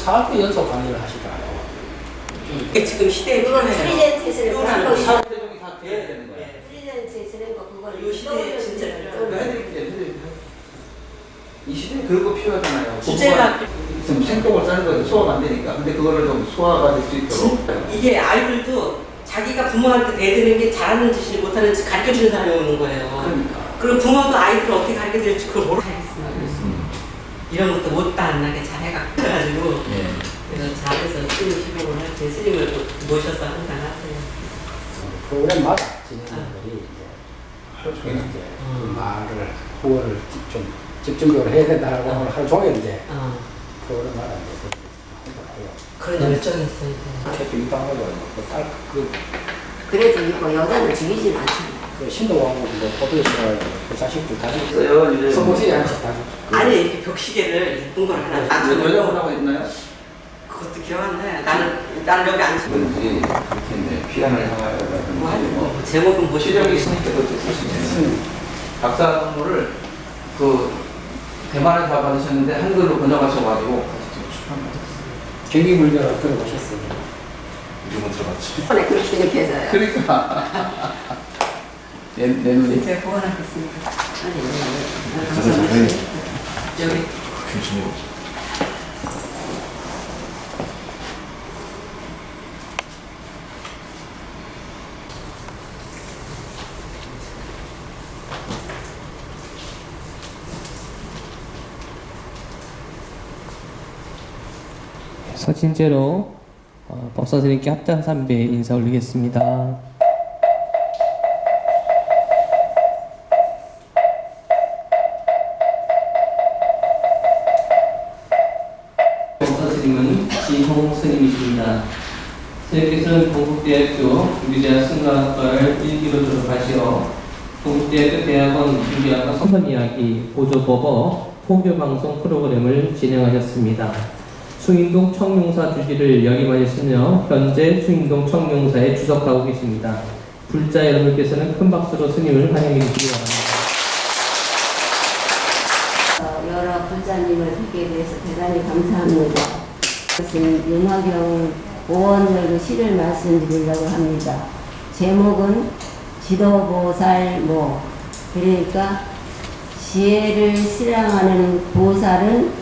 4학기 연속 강의를 하시더라고요. 지금 시대에 그건 프리젠테이션을 하고 있어요. 사업대종이 다 돼야 되는 거야. 프리젠테이션은 그걸 이 시대에 진짜 해드릴게요. 이 시대에 그런 거 필요하잖아요. 주제가 지금 생동을 짜는 거예요. 소화가 안 되니까. 근데 그거를 좀 소화가 될 수 있도록. 이게 아이들도 자기가 부모한테 대드는 게 잘하는 짓이 못하는지 가르쳐주는 사람이 오는 거예요. 그러니까. 그리고 부모도 아이들을 어떻게 가르쳐야 될지 그걸 모르겠어요. 이런 것도 못다 안 나게 잘 해가지고 예. 그래서 잘해서 스님 기록을 할 때 스님을 모셔서 항상 하세요. 프로그램마다 진행자들이 이제 하루 종일 이제 그 말을 후원을 좀 집중적으로 해야 된다고 하루 종일 이제 프로그램마다 이제 해요. 그런 열정이 있어요. 캐피 방법을 그 그래도 이거 여자는 죽이진 않잖아요. 그 신도왕국 뭐 포도에서 그 자식들 다 있어요. 이제 소고기 한씩 다 아니 이렇게 벽시계를 이쁜 걸 하나 여자분하고 있나요? 그것도 기억 안 나요. 나는 여기 안 치고 뭔지 이렇게 이제 피란을 향하여라든지 뭐 제목은 시력이 보시려고 있으니까 그것도 쓰시네요. 박사 선물을 그 대만에서 받으셨는데 한글로 번역하셔가지고 같이 좀 출판하셨어요. 경기 물려라 들어보셨어요? 이름은 들어봤지. 이번에 그렇게 생각해서요. 그러니까 내 눈이 제가 보관하겠습니다. 아니, 여기 교수님. 서진제로 법사스님께 합당 삼배 인사 올리겠습니다. 법사스님은 지홍 스님이십니다. 스님께서는 동국대학교 유리대학 승가학과를 1기로 졸업하시어 동국대학교 대학원 유리학과 성선이야기 보조법어 포교방송 프로그램을 진행하셨습니다. 숭인동 청룡사 주지를 역임하셨으며 현재 숭인동 청룡사에 주석하고 계십니다. 불자 여러분께서는 큰 박수로 스님을 환영해 주시기 바랍니다. 여러 불자님을 뵙게 돼서 대단히 감사합니다. 이것은 윤화경 오원절의 시를 말씀드리려고 합니다. 제목은 지도보살모, 그러니까 지혜를 실행하는 보살은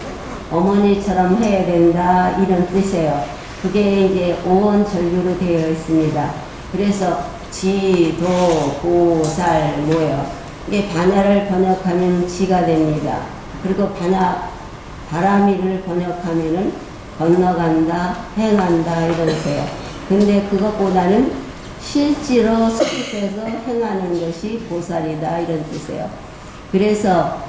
어머니처럼 해야 된다 이런 뜻이에요. 그게 이제 오원절규로 되어 있습니다. 그래서 지도보살모예요. 이게 반야를 번역하면 지가 됩니다. 그리고 바람이를 번역하면은 건너간다, 행한다 이런 거예요. 근데 그것보다는 실제로 수집해서 행하는 것이 보살이다 이런 뜻이에요. 그래서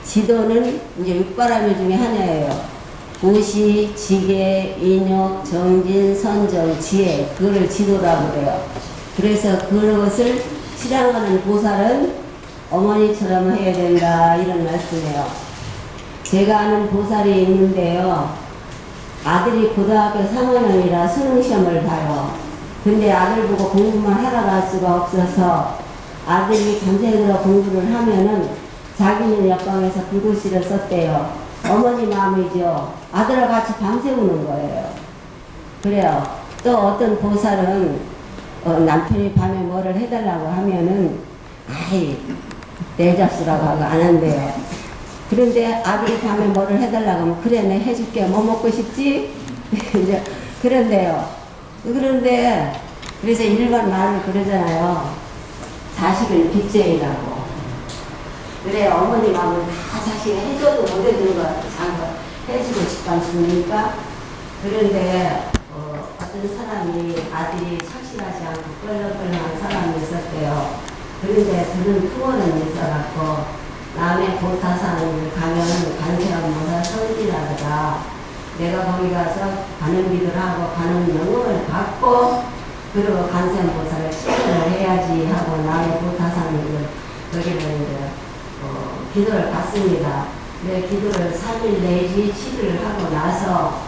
지도는 이제 육바라밀 중에 하나예요. 고시, 지계, 인욕, 정진, 선정, 지혜, 그거를 지도라고 그래요. 그래서 그것을 실행하는 보살은 어머니처럼 해야 된다 이런 말씀이에요. 제가 아는 보살이 있는데요. 아들이 고등학교 3학년이라 수능시험을 봐요. 근데 아들 보고 공부만 하러 갈 수가 없어서 아들이 밤새도록 공부를 하면은 자기는 옆방에서 불글씨를 썼대요. 어머니 마음이죠. 아들과 같이 밤새우는 거예요. 그래요. 또 어떤 보살은 남편이 밤에 뭐를 해달라고 하면은 아이 내일 잡수라고 하고 안 한대요. 그런데 아들이 밤에 뭐를 해달라고 하면 그래 내 해줄게 뭐 먹고 싶지? 이제 그런데요. 그런데 그래서 일반 말을 그러잖아요. 자식을 빚쟁이라고. 그래 어머니 마음을 다 자식이 해줘도 못 해주는 거 해주고 싶지 않습니까? 그런데 어떤 사람이 아들이 착실하지 않고 껄렁껄렁한 사람이 있었대요. 그런데 그런 투어는 있어갖고 남의 보타산을 가면 관세음보살 성지라더라. 내가 거기 가서 가는 기도를 하고 가는 명령을 받고 그리고 관세음보살을 치료를 해야지 하고 남의 보타산을 거기를 이제 기도를 받습니다. 네, 기도를 3일 내지 7일을 하고 나서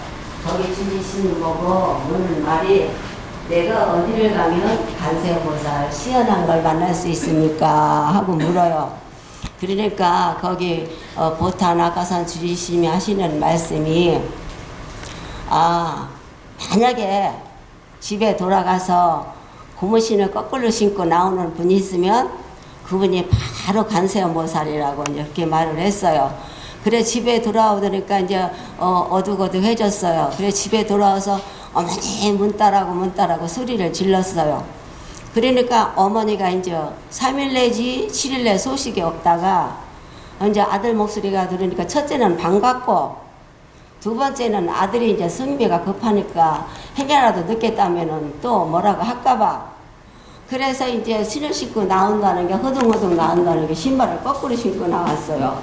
거기 주지신 보고 묻는 말이 내가 어디를 가면 관세음보살 시원한 걸 만날 수 있습니까? 하고 물어요. 그러니까 거기 보타 낙하산 주지심이 하시는 말씀이 만약에 집에 돌아가서 고무신을 거꾸로 신고 나오는 분이 있으면 그분이 바로 간세음보살이라고 이렇게 말을 했어요. 그래 집에 돌아오니까 이제 어둑어둑해졌어요. 그래 집에 돌아와서 어머니 문 따라고 소리를 질렀어요. 그러니까 어머니가 이제 3일 내지 7일 내 소식이 없다가 이제 아들 목소리가 들으니까 첫째는 반갑고 두 번째는 아들이 이제 성미가 급하니까 행여라도 늦겠다면은 또 뭐라고 할까봐 그래서 이제 신을 신고 나온다는 게 허둥허둥 나온다는 게 신발을 거꾸로 신고 나왔어요.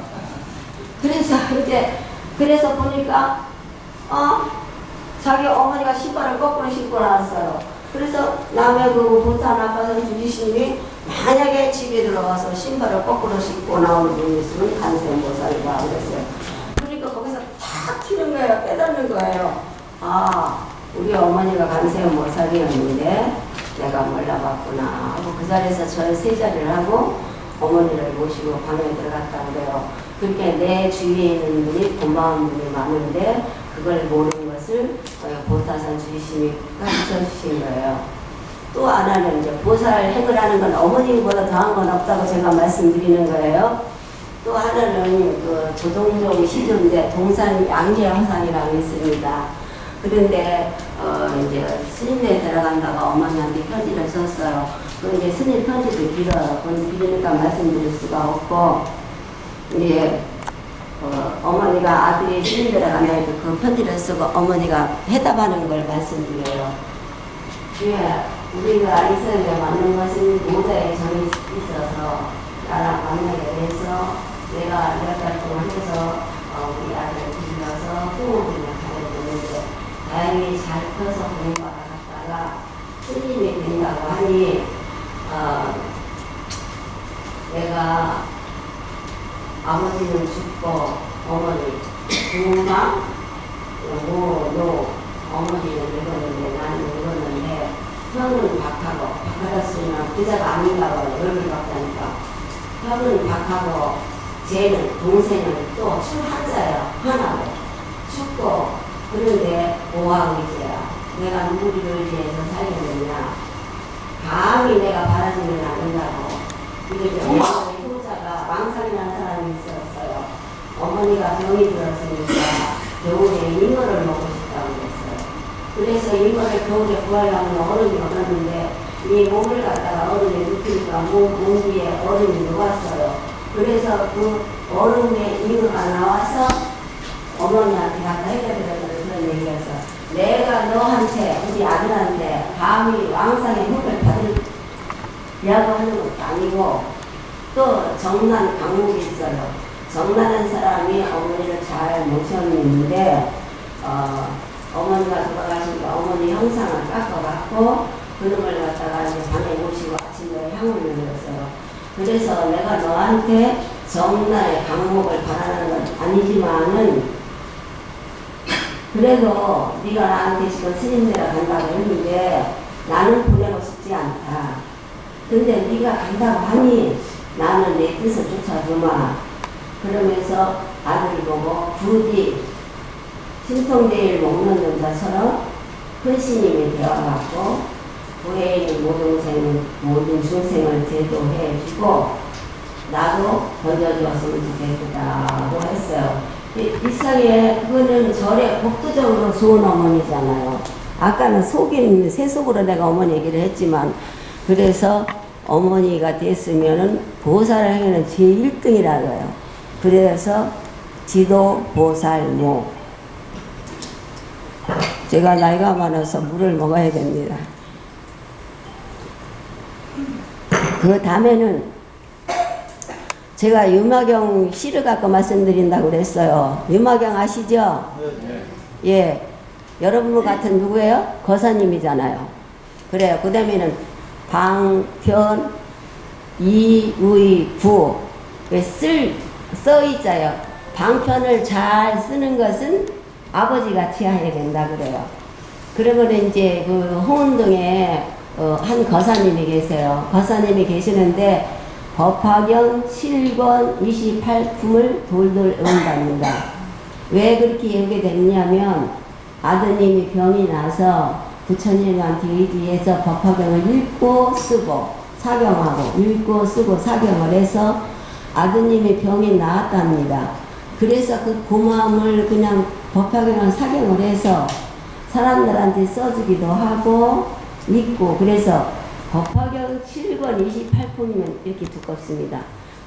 그래서 보니까 자기 어머니가 신발을 거꾸로 신고 나왔어요. 그래서 남의 그 보타 낙하산 주지심이 만약에 집에 들어가서 신발을 거꾸로 신고 나오는 분이 있으면 간세음보살이라 그랬어요. 그러니까 거기서 탁 튀는 거예요. 깨닫는 거예요. 우리 어머니가 간세음보살이었는데 내가 몰라봤구나 하고 그 자리에서 저의 세 자리를 하고 어머니를 모시고 방에 들어갔다 그래요. 그렇게 내 주위에 있는 분이 고마운 분이 많은데 그걸 모르는 것을 보타산 주지심이 가르쳐주신 거예요. 또 하나는 이제 보살 행을 하는 건 어머님보다 더한 건 없다고 제가 말씀드리는 거예요. 또 하나는 그 조동종 시조인데 동산 양재화상이라고 있습니다. 그런데 이제 스님네 들어간다가 어머니한테 편지를 썼어요. 그 이제 스님 편지도 길어요. 길으니까 말씀드릴 수가 없고 이제 어머니가 아들이 스님 들어가면 그 편지를 쓰고 어머니가 해답하는 걸 말씀드려요. 우리가 이스라엘에 맞는 것은 모자에 정이 있어서 나랑 만나게 돼서 내가 몇 달 동안 해서 우리 아들을 불러서 부모님을 가려고 다행히 잘 커서 공부하다 갔다가 스님이 된다고 하니 내가 아버지는 죽고 어머니 부모가 너 어머니는 늙었는데 나는 늙었는데 형은 박하고 박하였으면 그자가 아닌가 봐요. 얼굴 박다니까 형은 박하고 쟤는 동생은 또 출한자예요. 하나고 죽고 그런데 오하의제야. 내가 누구를 위해서 살겠느냐. 감히 내가 바라지는 않는다고. 이렇게 어머니 효자가 망상이라는 사람이 있었어요. 어머니가 병이 들었으니까 겨울에 잉어를 먹고 싶다고 그랬어요. 그래서 잉어를 겨울에 구하려면 얼음이 얼었는데 이 몸을 갖다가 얼음에 눕히니까 몸 위에 얼음이 녹았어요. 그래서 그 얼음에 잉어가 나와서 어머니한테 갖다 해드렸다는 그런 얘기여서 내가 너한테 우리 아들한테 감히 왕상의 흙을 받으려고 하는 것도 아니고 또 정난 강목이 있어요. 정난한 사람이 어머니를 잘 모셨는데 어머니가 돌아가시니까 어머니 형상을 깎아갖고 그런 걸 갖다가 이제 방에 모시고 아침에 향을 내렸어요. 그래서 내가 너한테 정난의 강목을 바라는 건 아니지만은 그래도 네가 나한테 지금 스님네가 간다고 했는데 나는 보내고 싶지 않다. 근데 네가 간다고 하니 나는 내 뜻을 쫓아주마. 그러면서 아들을 보고 부디 신통대일 먹는 여자처럼 큰 스님이 되어갖고 부에 있는 모든 중생을 제도해주고 나도 건져주었으면 좋겠다고 했어요. 이상에 그거는 절에 복도적으로 좋은 어머니잖아요. 아까는 속인 세속으로 내가 어머니 얘기를 했지만 그래서 어머니가 됐으면은 보살 행위는 제1등이라고요. 그래서 지도 보살모. 제가 나이가 많아서 물을 먹어야 됩니다. 그 다음에는 제가 유마경 시를 갖고 말씀드린다고 그랬어요. 유마경 아시죠? 네. 예. 여러분 같은 누구예요? 거사님이잖아요. 그래요. 그 다음에는 방편 이의부 써있자요. 방편을 잘 쓰는 것은 아버지가 지어야 된다 그래요. 그러면 이제 그 홍은동에 한 거사님이 계세요. 거사님이 계시는데 법화경 7권 28품을 돌돌 외운답니다. 왜 그렇게 외우게 됐냐면 아드님이 병이 나서 부처님한테 의지해서 법화경을 읽고 쓰고 사경하고 읽고 쓰고 사경을 해서 아드님의 병이 나았답니다. 그래서 그 고마움을 그냥 법화경을 사경을 해서 사람들한테 써주기도 하고 읽고 그래서 법화경 7권 28품이면 이렇게 두껍습니다.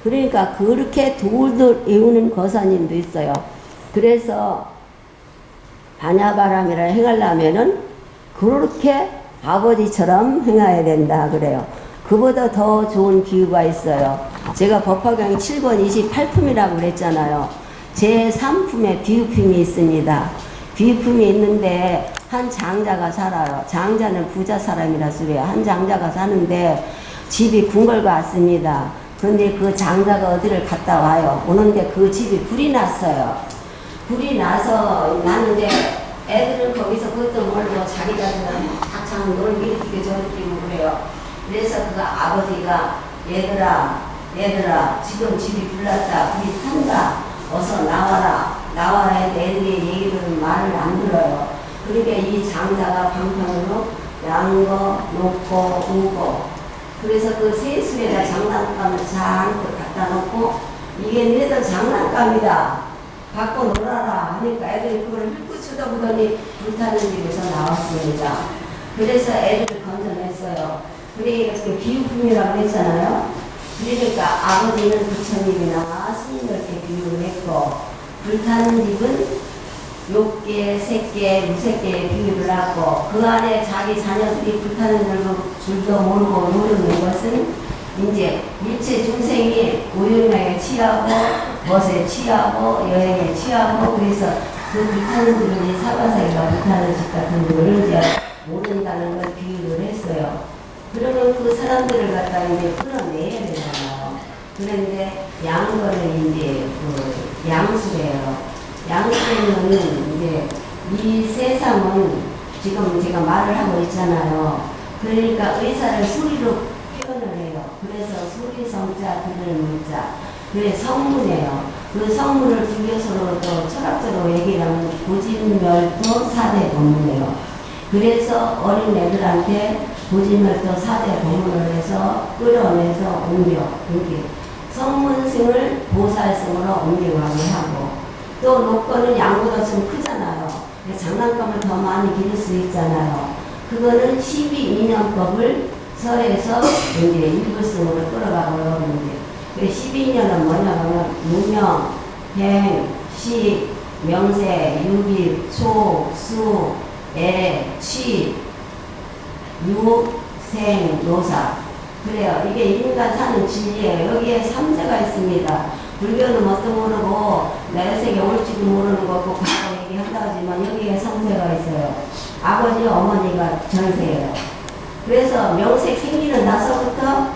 그러니까 그렇게 돌돌 외우는 거사님도 있어요. 그래서 반야바람이라 행하려면은 그렇게 아버지처럼 행해야 된다 그래요. 그보다 더 좋은 비유가 있어요. 제가 법화경 7권 28품이라고 그랬잖아요. 제 3품에 비유품이 있습니다. 비유품이 있는데 한 장자가 살아요. 장자는 부자 사람이라 소리예요. 한 장자가 사는데 집이 궁궐가 왔습니다. 그런데 그 장자가 어디를 갔다 와요. 오는데 그 집이 불이 났어요. 불이 나서 났는데 애들은 거기서 그것도 모르고 자기가 그냥 한참 놀기 이렇게 저렇게 그래요. 그래서 그 아버지가 얘들아 지금 집이 불났다. 불이 탄다. 어서 나와라 해도 애들이 얘기를 말을 안 들어요. 그러니까 이 장자가 방편으로 양거 놓고 우고 그래서 그 세수에다 장난감을 잔뜩 갖다 놓고 이게 너희들 장난감이다. 갖고 놀아라 하니까 애들이 그걸 훑고 쳐다보더니 불타는 집에서 나왔습니다. 그래서 애들을 건져냈어요. 그러니까 비유품이라고 했잖아요. 그러니까 아버지는 부처님이나 스님들께 비유를 했고 불타는 집은 욕계, 색계, 무색계에 비유를 하고 그 안에 자기 자녀들이 불타는 줄도 모르고 모르는 것은 이제 일체 중생이 우연하게 취하고 멋에 취하고 여행에 취하고 그래서 그 불타는 집은 사바세가 불타는 집 같은 거를 이제 모른다는 걸 비유를 했어요. 그러면 그 사람들을 갖다 이제 풀어내야 되잖아요. 그런데 양거를 이제 그 양수래요. 양수는 이제 이 세상은 지금 제가 말을 하고 있잖아요. 그러니까 의사를 소리로 표현을 해요. 그래서 소리 성자 들을 문자. 그게 성문이에요. 그 성문을 비교서로 또 철학적으로 얘기하면 고진멸도 4대 법문이에요. 그래서 어린 애들한테 고진멸도 4대 법문을 해서 끌어내서 이렇게 성문승을 보살승으로 옮겨가게 하고 또 노건은 양보다 좀 크잖아요. 장난감을 더 많이 기를 수 있잖아요. 그거는 12인연법을 설에서 이제 일부승으로 끌어가고요. 이제 12인연은 뭐냐면 무명, 행, 식, 명세, 유기, 초, 수, 애, 취, 유, 생, 노사. 그래요. 이게 인간 사는 진리예요. 여기에 3세가 있습니다. 불교는 뭣도 모르고 내세계 올지도 모르는 거고 과거 얘기한다 하지만 여기에 성세가 있어요. 아버지 어머니가 전세예요. 그래서 명색 생기는 나서부터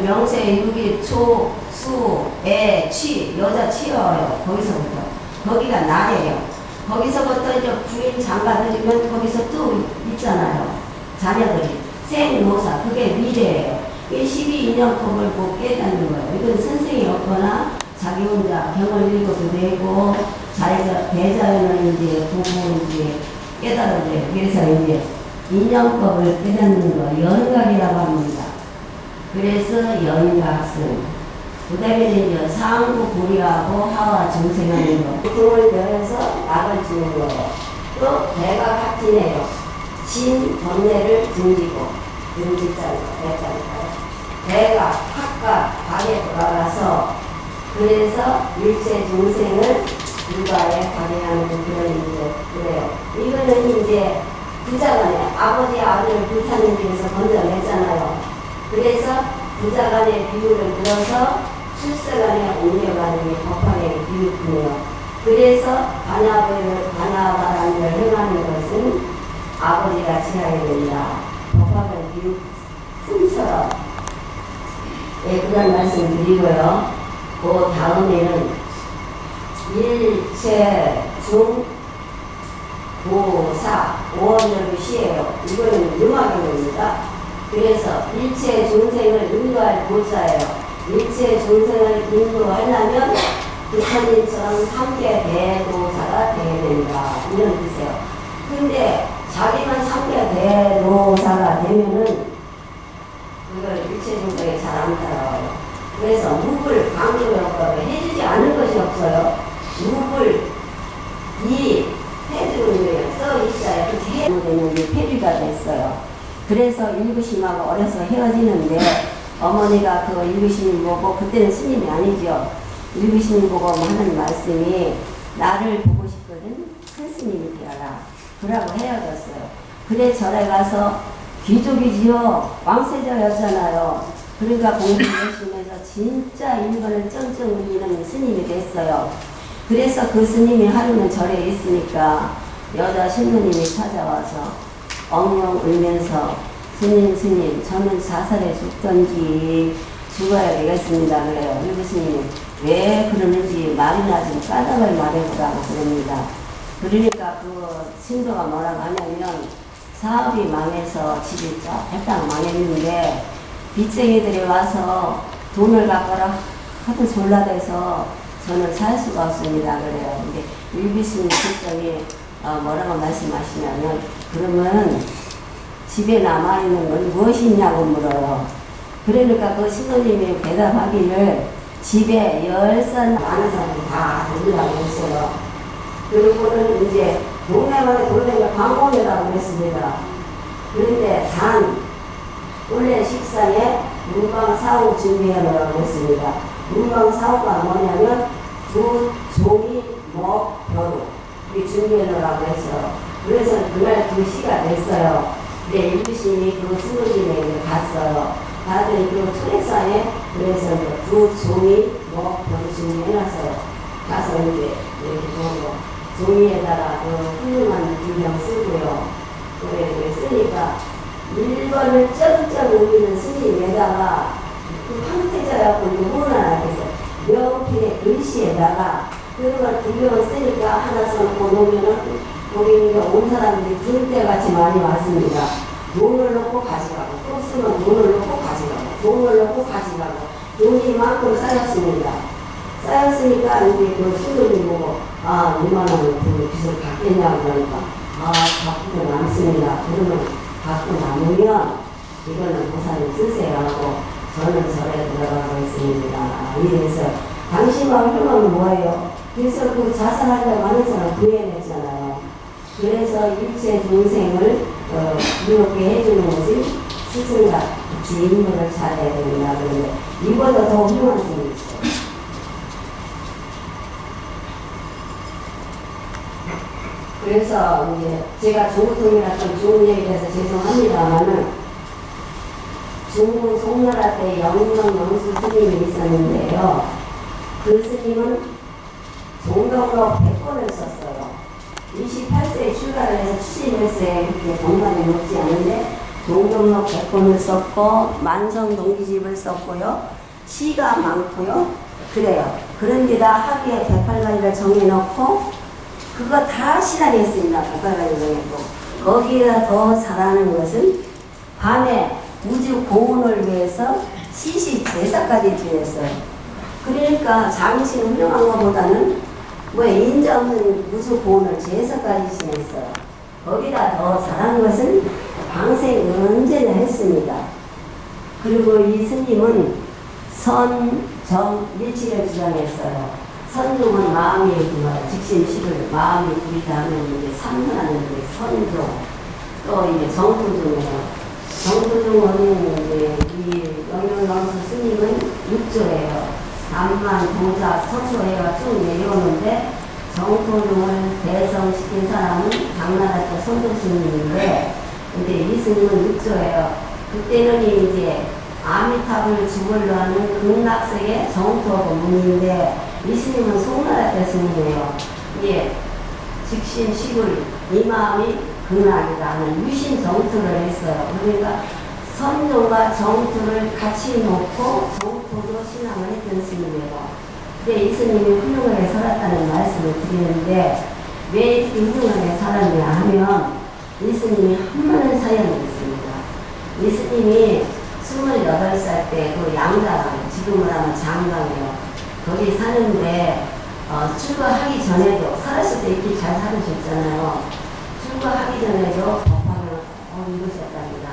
명세, 유기, 초, 수, 애, 취 여자 취여요. 거기서부터 거기가 나예요. 거기서부터 이제 부인 장가들이면 거기서 또 있잖아요. 자녀들이 생노사 그게 미래예요. 이 12인연법을 꼭 깨닫는 거예요. 이건 선생이 없거나 자기 혼자 경을 읽어도 되고 자기가 대자연을 이제 보고 이제 깨달아야 돼요. 그래서 이제 인연법을 깨닫는 거 연각이라고 합니다. 그래서 연각승. 그 다음에 이제 상부 고리하고 하와 정생하는 거. 등을 열어서 낙을 주는 거예요. 또 배가 같이네요. 진 번뇌를 등지고 등지자니까 배가 학과 방에 돌아가서 그래서 일체 중생을 불가에 발휘하는 그런 이제 그래요. 이거는 이제 부자간에 아버지 아들을 불타는 데에서 건져냈잖아요. 그래서 부자간의 비유를 들어서 출세간에 옮겨가는 게 법화의 비유뿐이에요. 그래서 반야바람을 행하는 것은 아버지가 지어야 된다. 법화의 비유 순서로 그런 말씀 드리고요. 그 다음에는 일체 중 고사 5원열의 시예요. 이거는 음악입니다. 그래서 일체 중생을 인도할 고자예요. 일체 중생을 인도하려면 부처님처럼 삼계 대도사가 되어야 된다. 이런 뜻이에요. 근데 자기만 삼계 대도사가 되면은 그걸 일체 중생이 잘 안 따라와요. 그래서 무불 강조역법을 해주지 않을 것이 없어요. 무불 이 해주는 거예요. 써 있어요. 그렇게 해주는 게 폐류가 됐어요. 그래서 일구심하고 어려서 헤어지는데 어머니가 그 일구심을 보고 그때는 스님이 아니죠. 일구심을 보고 하는 말씀이 나를 보고 싶거든 큰 스님이 되어라. 그러고 헤어졌어요. 그래 절에 가서 귀족이지요. 왕세자였잖아요. 그러니까 공부 열심히 해서 진짜 인간을 쩡쩡 울리는 스님이 됐어요. 그래서 그 스님이 하루는 절에 있으니까 여자 신부님이 찾아와서 엉엉 울면서 스님 저는 자살해 죽던지 죽어야 되겠습니다 그래요. 일부 스님이 왜 그러는지 말이나 좀 까닭을 말해보라고 그럽니다. 그러니까 그 신도가 뭐라고 하냐면 사업이 망해서 집이 쫙 망했는데 빚쟁이들이 와서 돈을 갚아라 하도 졸라대서 저는 살 수가 없습니다 그래요. 근데 일비스님 실정이 뭐라고 말씀하시냐면 그러면 집에 남아있는 건 무엇이 있냐고 물어요. 그러니까 그 신도님이 대답하기를 집에 열선 많은 사람이 다 들으라고 했어요. 그리고는 이제 동네마다 돌아다니며 광공이라고 했습니다. 그런데 원래 식사에 문방 사후 준비해놓으라고 했습니다. 문방 사후가 뭐냐면 두 종이 벼루 이 준비해놓으라고 했어요. 그래서 그날 2시가 됐어요. 근데 일부심이 그 스님에게 갔어요. 다들 그 초대상에 그래서 두 종이 벼루 준비해놨어요. 가서 이제 이렇게 보고 종이에다가 그 훌륭한 분량 쓰고요. 그래 쓰니까 1번을 쩍쩍 올리는 스님에다가 그 황태자라고 누구나 해서 명필의 글씨에다가 그런 걸 2명 쓰니까 하나 써놓고 놓으면은 거기 온 사람들이 들때같이 많이 왔습니다. 돈을 넣고 가져가고 또 쓰면 돈을 넣고 가져가고 돈을 넣고 가져가고 돈이 이만큼 쌓였습니다. 쌓였으니까 이제 그 신도님 보고 이만한 그 빚을 갚겠냐고 그러니까 갚고 남습니다. 그러면 갖고 남으면 이거는 보살님 쓰세요 하고 저는 절에 들어가고 있습니다. 이래서 당신만 훌륭하면 뭐예요? 그래서 그 자살하려고 하는 사람 구해냈잖아요. 그래서 일체 중생을 이렇게 해주는 것이 스승과 같이 인물을 잘해야 된다. 그런데 이보다 더 훌륭한 분이 있어요. 그래서 이제 제가 중국통이라던 좋은 얘기를 해서 죄송합니다만은 중국 송나라 때 영영영수 스님이 있었는데요. 그 스님은 종경록 100권을 썼어요. 28세에 출가를 해서 70세 그렇게 동반이 높지 않은데 종경록 100권을 썼고 만성동기집을 썼고요. 시가 많고요. 그래요. 그런 데다 학위에 108가지를 정해놓고 그거 다 실행했습니다. 108가지 정해놓고 거기에다 더 잘하는 것은 밤에 우주 공헌을 위해서 시시 제사까지 지냈어요. 그러니까 장신 훌륭한 것보다는 인자 없는 우주 공헌을 제사까지 지냈어요. 거기다 더 잘하는 것은 방생 언제나 했습니다. 그리고 이 스님은 선, 정, 일치를 주장했어요. 선종은 마음이 직심식을 마음이 부리다면 이제 삼선하는 게 선종, 또 이제 정토종이에요. 정토종은 이제 이 영영영수 스님은 육조예요. 남만, 도자, 서초해가 쭉 내려오는데 정토종을 대성시킨 사람은 당나라 때 선조스님인데 근데 이 스님은 육조예요. 그때는 이제 아미탑을 주벌로 하는 극락세의 정토하고 문인데 이 스님은 송나라 때 스님이에요. 예, 직신식을 이 마음이 극락이라는 유신 정토를 했어요. 그러니까 선종과 정토를 같이 놓고 정토도 신앙을 했던 스님이에요. 근데 이 스님이 훌륭하게 살았다는 말씀을 드리는데 왜 이렇게 훌륭하게 살았냐 하면 이 스님이 한 많은 사연이 있습니다. 이 스님이 28살 때 그 양자랑 지금을 하면 장강이요. 거기 사는데 출가하기 전에도 살았을 때 이렇게 잘 살으셨잖아요. 출가하기 전에도 법화를 읽으셨답니다.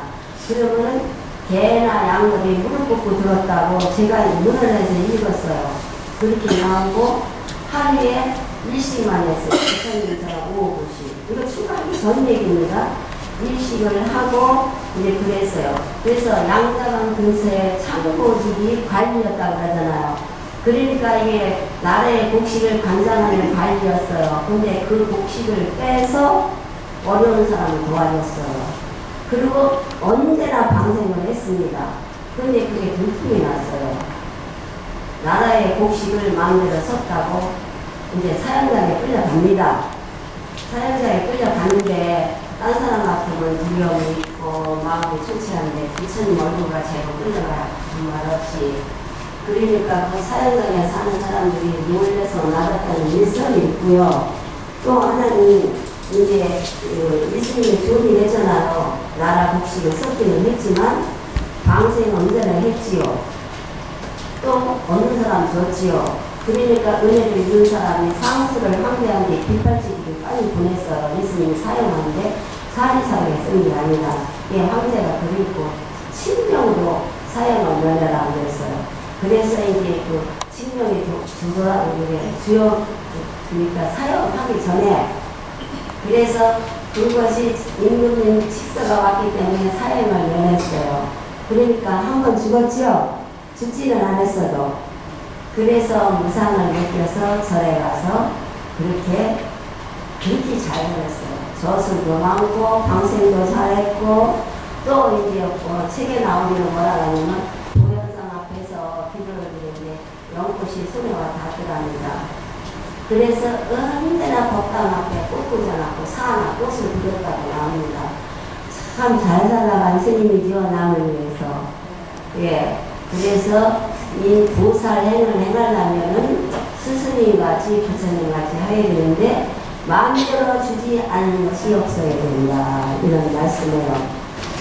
그러면은 개나 양들이 무릎 꿇고 들었다고 제가 문을 해서 읽었어요. 그렇게 나오고 하루에 일식만 했어요. 부처님처럼 5~5씩. 이거 출가하기 전 얘기입니다. 일식을 하고 이제 그랬어요. 그래서 양자강 근처에 참고직이 관리였다고 그러잖아요. 그러니까 이게 나라의 곡식을 관장하는 관리였어요. 근데 그 곡식을 빼서 어려운 사람을 도와줬어요. 그리고 언제나 방생을 했습니다. 근데 그게 불통이 났어요. 나라의 곡식을 마음대로 썼다고 이제 사형장에 끌려갑니다. 사형장에 끌려가는데 딴 사람 같으면 두려움이 있고 마음이 초췌한데 부처님 얼굴과 제가 끌려가요. 말 없이. 그러니까 그 사형장에 사는 사람들이 놀래서 나갔다는 일설이 있고요. 또 하나는 이제 예수님이 주문이 했잖아요. 나라 곡식을 썼기는 했지만 방생 언제나 했지요. 또 어느 사람 줬지요. 그러니까 은혜를 입은 사람이 상수를 황제한테 빗발치기를 빨리 보냈어요. 예수님이 사용하는데 사리사욕에 쓴 게 아니라 예, 황제가 그리고 친명으로 사용을 면회라고 그랬어요. 그래서 이제 그 친명이 주도라고 그래 주요 그러니까 사용하기 전에 그래서 그것이 임금님 식사가 왔기 때문에 사형을 면했어요. 그러니까 한 번 죽었지요. 죽지는 않았어도. 그래서 무상을 느껴서 절에 가서 그렇게 잘 살았어요. 저술도 많고 방생도 잘했고 또 이제 책에 나오기는 뭐라 하냐면 도연상 앞에서 기도를 드리는데 연꽃이 손에 와 닿더랍니다. 그래서 언제나 법당 앞에 꽃꽂아 놨고 사나 꽃을 부렸다고 나옵니다. 참 잘 살아간 스님이죠. 남을 위해서. 예. 그래서 이 보살행을 해가려면은 스승님 같이 부처님 같이 해야 되는데 마음대로 주지 않는 것이 없어야 된다. 이런 말씀이에요.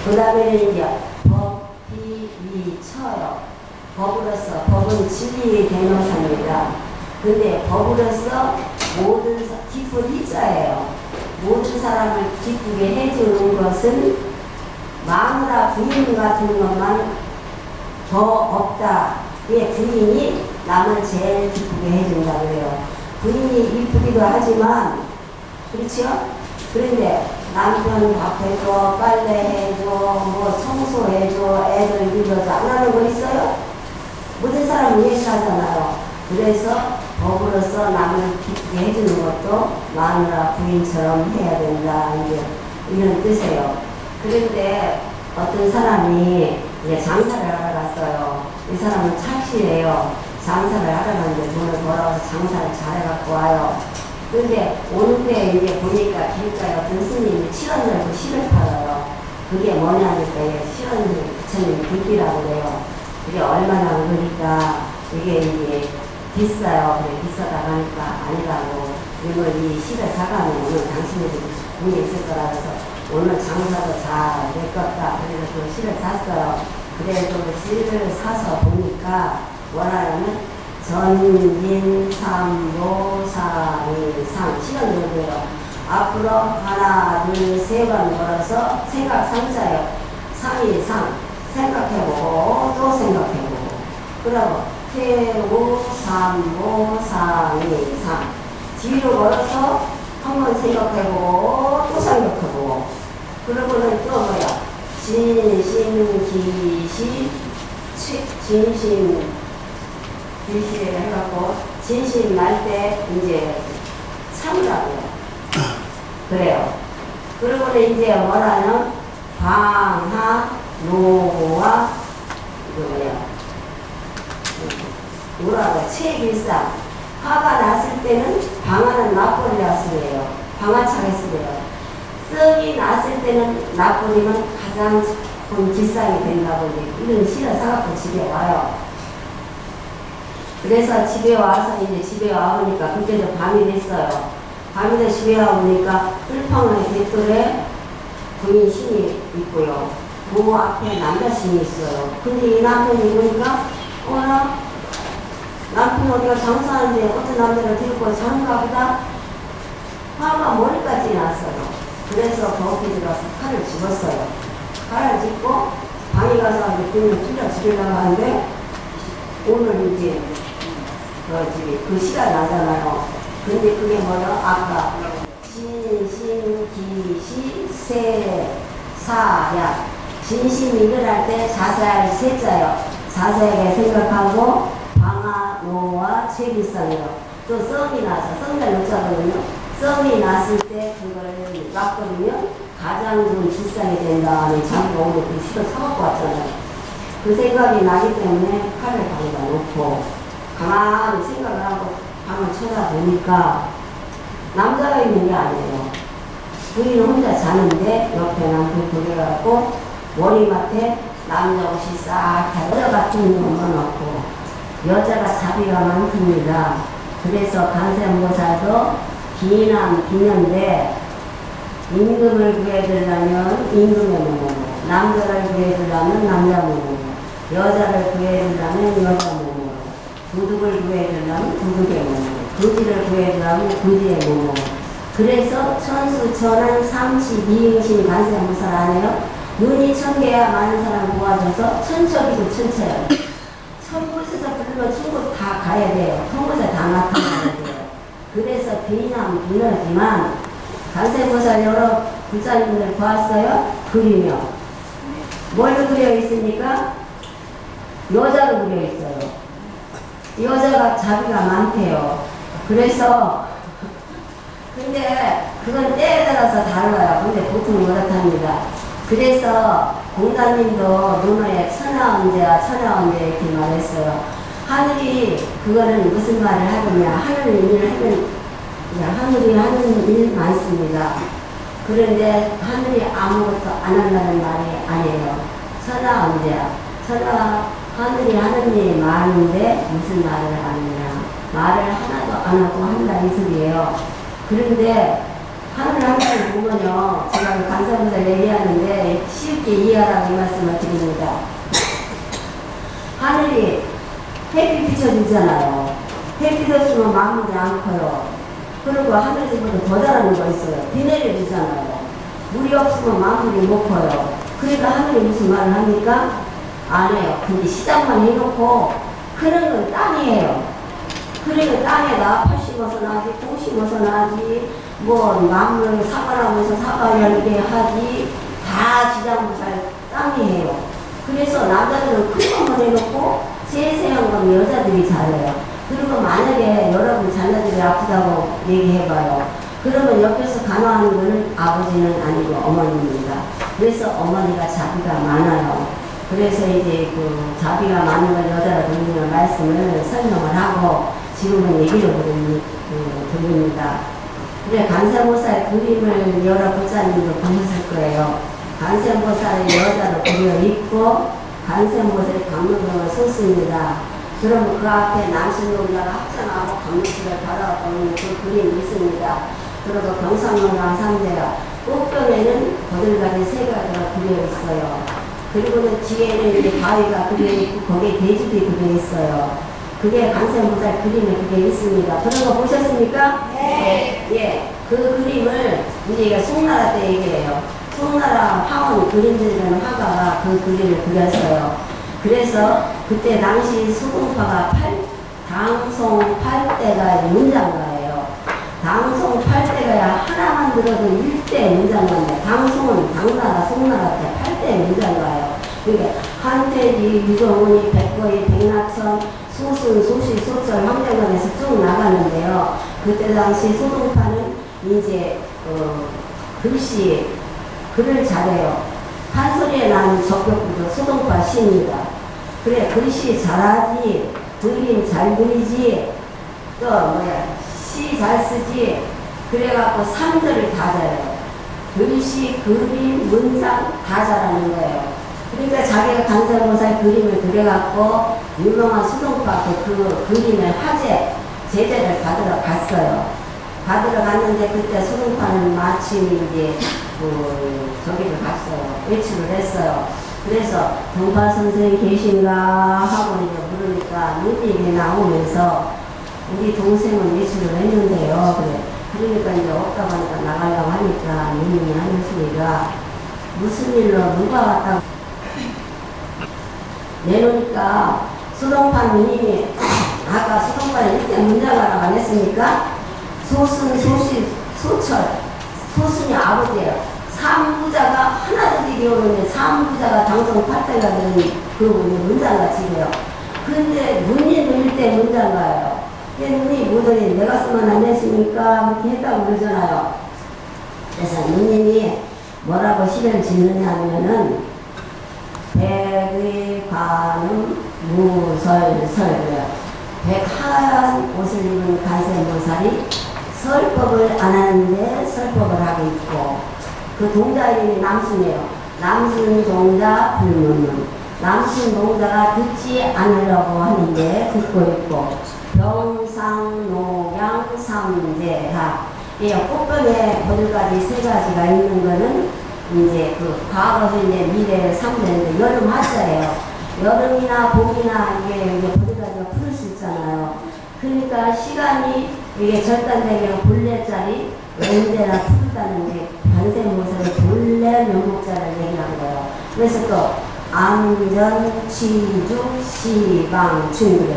그 다음에는 이제 법이 처요. 법으로서 법은 진리의 대명사입니다. 근데 법으로서 모든 기쁜 희자예요. 모든 사람을 기쁘게 해주는 것은 마누라 부인 같은 것만 더 없다. 왜 부인이 남을 제일 기쁘게 해준다 그래요. 부인이 이쁘기도 하지만 그렇죠? 그런데 남편 밥해줘, 빨래해줘, 뭐 청소해줘, 애들 믿어줘 안 하는 거 있어요? 모든 사람 위해서 하잖아요. 그래서 법으로서 남을 기쁘게 해주는 것도 마누라 부인처럼 해야 된다. 이제 이런 뜻이에요. 그런데 어떤 사람이 이제 장사를 하러 갔어요. 이 사람은 착실해요. 장사를 하러 갔는데 돈을 벌어서 장사를 잘해갖고 와요. 그런데 오는데 이제 보니까 길가에 어떤 스님이 칠원 들고 실을 팔아요. 그게 뭐냐니까 실원 부처님 굴비라고 그래요. 그게 얼마나 그러니까 이게 이제 비싸요. 그래 비싸다고 하니까 아니라고. 이걸 이 실을 사가면 오늘 당신에게 돈이 있을 거라 해서 오늘 장사도 잘 될 것 같다. 그래서 그 실을 샀어요. 그래서 그 실을 사서 보니까 뭐라냐면 전인 삼보 삼일상 실은 누구예요? 앞으로 하나 둘 세 번 걸어서 생각 상자예요. 삼일상 생각해보고 또 생각해보고 그러고 태우 삼보 삼일상 뒤로 걸어서 한번 생각해보고 또 생각해보고 그러고는 또 뭐야 진심 기시 진심 기시를 해갖고 진심 날 때 이제 참으라고요. 그래요. 그러고는 이제 뭐라면 방하 노와 뭐야 뭐라고 체길상 화가 났을 때는 방아는 나쁘리라 쓰래요. 방아차게 쓰래요. 썩이 났을 때는 나쁘리면 가장 좋은 기상이 된다고 이런 실을 사갖고 집에 와요. 그래서 집에 와서 이제 집에 와보니까 그때도 밤이 됐어요. 밤이 돼 집에 와보니까 뜰펑의 뒷돌에 부인 신이 있고요. 그 앞에 남자 신이 있어요. 근데 이 남편이 보니까 남편 어디가 장사하는데 어떤 남자를 데리고 자는가 보다 화가 머리까지 났어요. 그래서 거기 들어가서 칼을 집었어요. 칼을 집고 방에 가서 등을 찔러 죽이려고 하는데 오늘 이제 그 시간 나잖아요. 근데 그게 뭐야? 아까 진심기시 세사야 진심이 일어날 때 자세하게 세자요. 자세하게 생각하고 방아, 노와 책임성이요. 또 썸이 나서 썸잘 놓자거든요. 썸이 났을 때 그걸 놨거든요. 가장 좋은 질상이 된다는 자기가 오늘 그 시를 사갖고 왔잖아요. 그 생각이 나기 때문에 칼을 방에다 놓고 가만히 생각을 하고 방을 쳐다보니까 남자가 있는 게 아니에요. 부인은 혼자 자는데 옆에 남편 그래갖고 머리맡에 남자 옷이 싹 다 여자 같은 놈만 넣고 여자가 자비가 많습니다. 그래서 간세음보살도 비남 비는데 임금을 구해주려면 임금의 몸으로, 남자를 구해주려면 남자 몸으로, 여자를 구해주려면 여자 몸으로, 도둑을 구해주려면 도둑의 몸으로, 거지를 구해주려면 거지의 몸으로. 그래서 천수천한 32인신 간세음보살 안에요. 눈이 1000개야 많은 사람 모아줘서 천척이고 천처예요. 천곳에서 부르면 천곳 다 가야 돼요. 천곳에 다 나타나야 돼요. 그래서 비남 비너지만 간세음보살 여러 불자님들 보았어요? 그리며 뭘로 그려 있습니까? 여자로 그려 있어요. 여자가 자비가 많대요. 그래서 근데 그건 때에 따라서 달라요. 근데 보통 그렇답니다. 그래서 공자님도 논어에 천하언제와 천하언제 이렇게 말했어요. 하늘이 그거는 무슨 말을 하느냐. 하늘 일을 하면 하늘이 하는 일 많습니다. 그런데 하늘이 아무것도 안 한다는 말이 아니에요. 천하언제야. 하늘이 하는 일이 많은데 무슨 말을 하느냐. 말을 하나도 안 하고 한다 이 소리예요. 그런데 하늘 한다를 보면요. 제가 간사분들 얘기하는데 쉽게 이해하라고 이 말씀을 드립니다. 하늘이 햇빛 비춰주잖아요. 햇빛 없으면 만물이 안 커요. 그리고 하늘에서보다 더 잘하는 거 있어요. 비 내려주잖아요. 물이 없으면 만물이 못 커요. 그러니까 하늘이 무슨 말을 합니까? 안 해요. 근데 시작만 해놓고 그런 건 땅이에요. 그러니까 땅에다 팥 심어서 나지, 콩 심어서 나지, 뭐 나무를 사과나무에서 사과 열게 하지, 다 지장무살 땅이에요. 그래서 남자들은 큰 것만 해놓고 세세한 건 여자들이 잘해요. 그리고 만약에 여러분 자녀들이 아프다고 얘기해봐요. 그러면 옆에서 간호하는 거는 아버지는 아니고 어머니입니다. 그래서 어머니가 자비가 많아요. 그래서 이제 그 자비가 많은 걸 여자라 부르는 말씀을 설명을 하고 지금은 얘기를 드립니다. 근데 간세음보살 그림을 여러 불자님도 보셨을 거예요. 간세음보살의 여자로 그려 있고 간세음보살이 강릉을 섰습니다. 그럼 그 앞에 남순용자가 합장하고 강릉시를 바라보는 그 그림이 있습니다. 그리고 경상용랑 상대가 꽃병에는 거들가리 세 가지가 그려 있어요. 그리고는 뒤에는 이제 바위가 그려 있고 거기에 돼지도 그려 있어요. 그게 간세음보살 그림에 그게 있습니다. 그런 거 보셨습니까? 네. 예. 그 그림을 이제 이거 송나라 때 얘기해요. 송나라 화원 그림들이라는 화가가 그 그림을 그렸어요. 그래서 그때 당시 수공파가 당송 8대가 문장가예요. 당송 8대가 하나만 들어도 1대 문장가인데 당송은 당나라, 송나라 때 8대 문장가예요. 그러니까 한태지, 유정훈이, 백거이, 백낙천, 소순, 소시, 소철, 황정관에서 쭉 나가는데요. 그때 당시 소동파는 이제 글씨, 글을 잘해요. 판소리에 나는 적격부도 소동파 시입니다. 그래 글씨 잘하지, 그림 잘 그리지, 또 시 잘 쓰지. 그래갖고 3절을 다 잘해요. 글씨, 그림, 문장 다 잘하는 거예요. 그러니까 자기가 간세음보살 그림을 그려갖고 유명한 수동파 그 그림을 화제 제재를 받으러 갔어요. 받으러 갔는데 그때 수동파는 마침 이제 저기를 갔어요. 외출을 했어요. 그래서 동파 선생님 계신가 하고 이제 물으니까 누님이 나오면서 우리 동생은 예술을 했는데요. 그래. 그러니까 이제 없다고 하니까 나가려고 하니까 누님이 하는 소리가 무슨 일로 누가 왔다고 내놓으니까 수동판 누님이 아까 수동판에 이때 문장가라고 안 했습니까? 소순, 소시, 소철, 소순이 아버지예요. 삼부자가 하나도 되게 오르면 삼부자가 당성 8대가 되는 그러고 문장가 집이에요. 그런데 눈이 누릴 때 문장가예요. 눈이 뭐더니 내가 쓰면 안 됐습니까? 그렇게 했다고 그러잖아요. 그래서 누님이 뭐라고 시를 짓느냐 하면은 백의 관음 무설설이에요. 백하얀 옷을 입은 간세모살이 설법을 안 하는데 설법을 하고 있고 그 동자 이름이 남순이에요. 남순 동자 불문문. 남순 동자가 듣지 않으려고 하는데 듣고 있고 병상 농양 삼재하. 이 꽃뱀에 거들까지 세 가지가 있는 거는 이제 그 과거인데 미래를 삼재인데 여름 하자예요. 여름이나 봄이나 이게 거들까지가 풀을 수 있잖아요. 그러니까 시간이 이게 절단되면 본래짜리 왼대나 푸르다는 게 관세모사의 본래 명목자를 얘기한 거예요. 그래서 또 암전, 치주, 시방, 충그래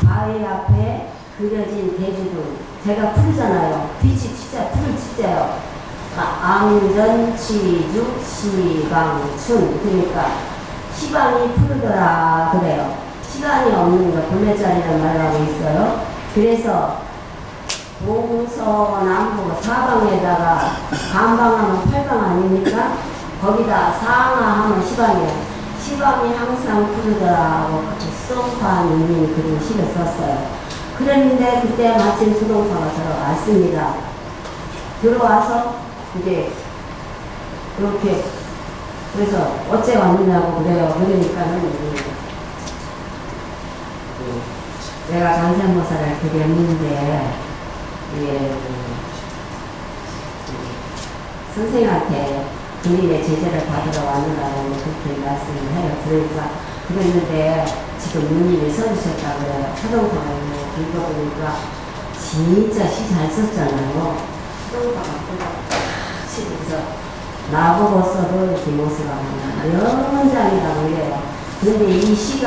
바위 앞에 그려진 대주군 제가 푸르잖아요. 빛이 진짜 푸를 진짜요. 암전, 치주, 시방, 춘 그러니까 시방이 푸르더라 그래요. 시간이 없는 거 본래자리란 말을 하고 있어요. 그래서 동서남북 사방에다가 반방하면 팔방 아닙니까? 거기다 상하하면 시방이에요. 시방이 항상 푸르더라고 수동파 누님이 그런 시를 썼어요. 그랬는데 그때 마침 수동파가 들어왔습니다. 들어와서 이제 그렇게 그래서 어째 왔느냐고 그래요. 그러니까는 내가 간세모사를 그렸는데 선생님한테 그림의 제재를 받으러 왔느라고 그렇게 말씀을 해요. 그러니까 그랬는데 지금 누님이 써주셨다고 그래요. 차동파가 읽어보니까 진짜 시 잘 썼잖아요. 차동파가 시에서 나보고 써도 이렇게 못쓰라고 명장이라고 그래요. 그런데 이 시가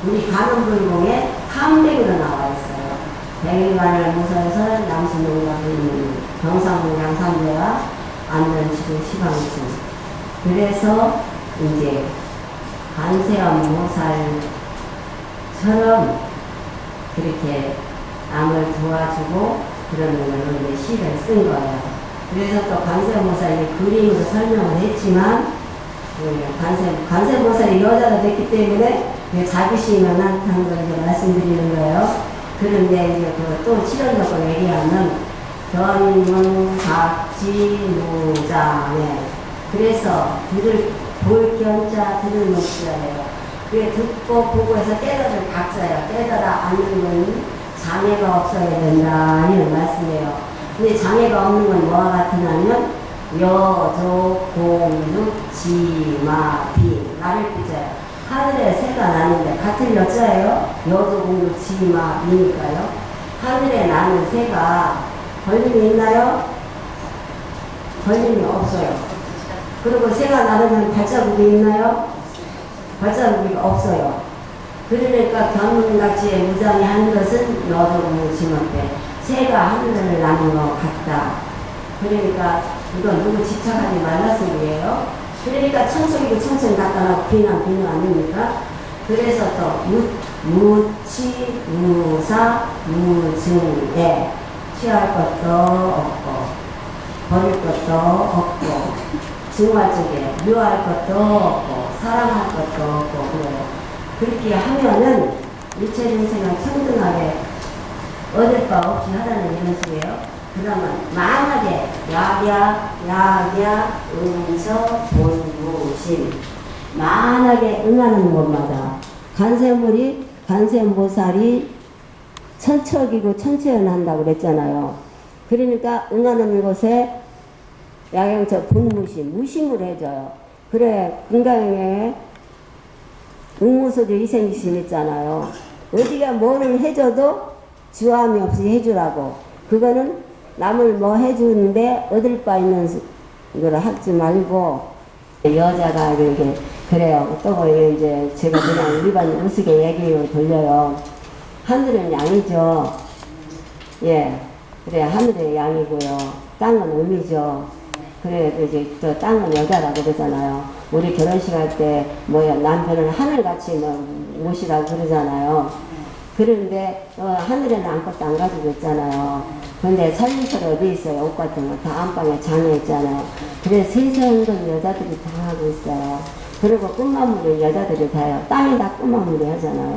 우리 관음불공에 탐백으로 나와 있어요. 백일관을 무서워서 남순동과 경상동양 삼대와 안전지구 시방ություն. 그래서 이제 관세음 모살처럼 그렇게 남을 도와주고 그러는 걸로 이제 시를 쓴 거예요. 그래서 또 관세음모살이 그림으로 설명을 했지만 관세음모살이 여자가 됐기 때문에 자비심만 한다는 걸 이제 말씀드리는 거예요. 그런데 이제 또 실현적으로 얘기하면 견문각지무장에 그래서 볼 견자 들을 목자예요. 그게 듣고 보고 해서 깨달을 각자예요. 깨달아 않는 건 장애가 없어야 된다 이런 말씀이에요. 근데 장애가 없는 건 뭐와 같으냐면 여조 공육 지마 비 나를 삐져요. 하늘에 새가 나는데 같은 여자예요. 여조 공육 지마 비니까요. 하늘에 나는 새가 걸림이 있나요? 걸림이 없어요. 그리고 새가 나르면 발자국이 있나요? 발자국이 없어요. 그러니까 견문각지의 무장이 한 것은 여조공육 지마배 새가 하늘을 나는 것 같다. 그러니까 이건 누구 집착하지 말라 소리예요. 그러니까 천천히도 천천히 갖다 놔고 비난 아닙니까? 그래서 또 무치, 무사, 무증에 취할 것도 없고 버릴 것도 없고 증오할 적에 미워할 것도 없고 사랑할 것도 없고 그래요. 그렇게 하면은 일체 중생을 평등하게 얻을 바 없이 하라는 이런 소리예요. 그러면 만약에 약야, 응처, 본무심 만약에 응하는 곳마다 간세모살이 천척이고 천체연한다고 그랬잖아요. 그러니까 응하는 곳에 약영처 분무심, 무심을 해줘요. 그래, 건강에 응모소주 위생지심 있잖아요. 어디가 뭐를 해줘도 주함이 없이 해주라고. 그거는 남을 뭐 해주는데 얻을 바 있는 걸 하지 말고, 여자가 이렇게 그래요. 또 이제 제가 그냥 일반 우스개 얘기로 돌려요. 하늘은 양이죠. 예, 그래 하늘의 양이고요. 땅은 음이죠. 그래 이제 또 땅은 여자라고 그러잖아요. 우리 결혼식 할 때 뭐야 남편을 하늘같이 뭐 모시라고 그러잖아요. 그런데 하늘에는 아무것도 안 가지고 있잖아요. 근데 살림살이 어디 있어요? 옷 같은 거 다 안방에 장에 있잖아요. 그래서 세상은 여자들이 다 하고 있어요. 그리고 끝마무리 여자들이 다 해요. 땅이 다 끝마무리 하잖아요.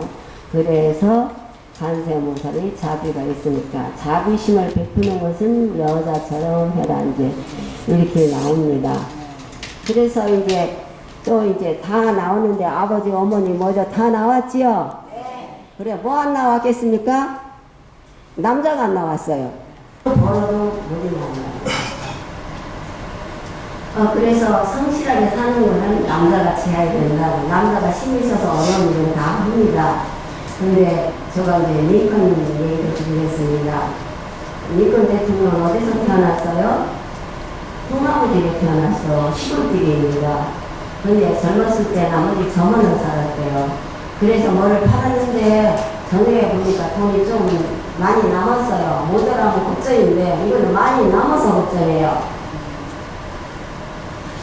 그래서 간세모살이 자비가 있으니까 자비심을 베푸는 것은 여자처럼 해라 이제 이렇게 나옵니다. 그래서 이제 또 이제 다 나오는데 아버지 어머니 뭐죠? 다 나왔지요? 네. 그래 뭐 안 나왔겠습니까? 남자가 안 나왔어요. 벌어도 못이 나와요. 그래서 성실하게 사는 거는 남자가 지어야 된다고. 남자가 힘이 있어서 어려운 일은 다 합니다. 근데 제가 이제 링컨 얘기를 드리겠습니다. 링컨 대통령은 어디서 태어났어요? 통나무집에 태어났어. 시골집입니다. 근데 젊었을 때 나머지 저만을 살았대요. 그래서 뭐를 팔았는데 정리해 보니까 돈이 좀 많이 남았어요. 모자라면 걱정인데 이거는 많이 남아서 걱정이에요.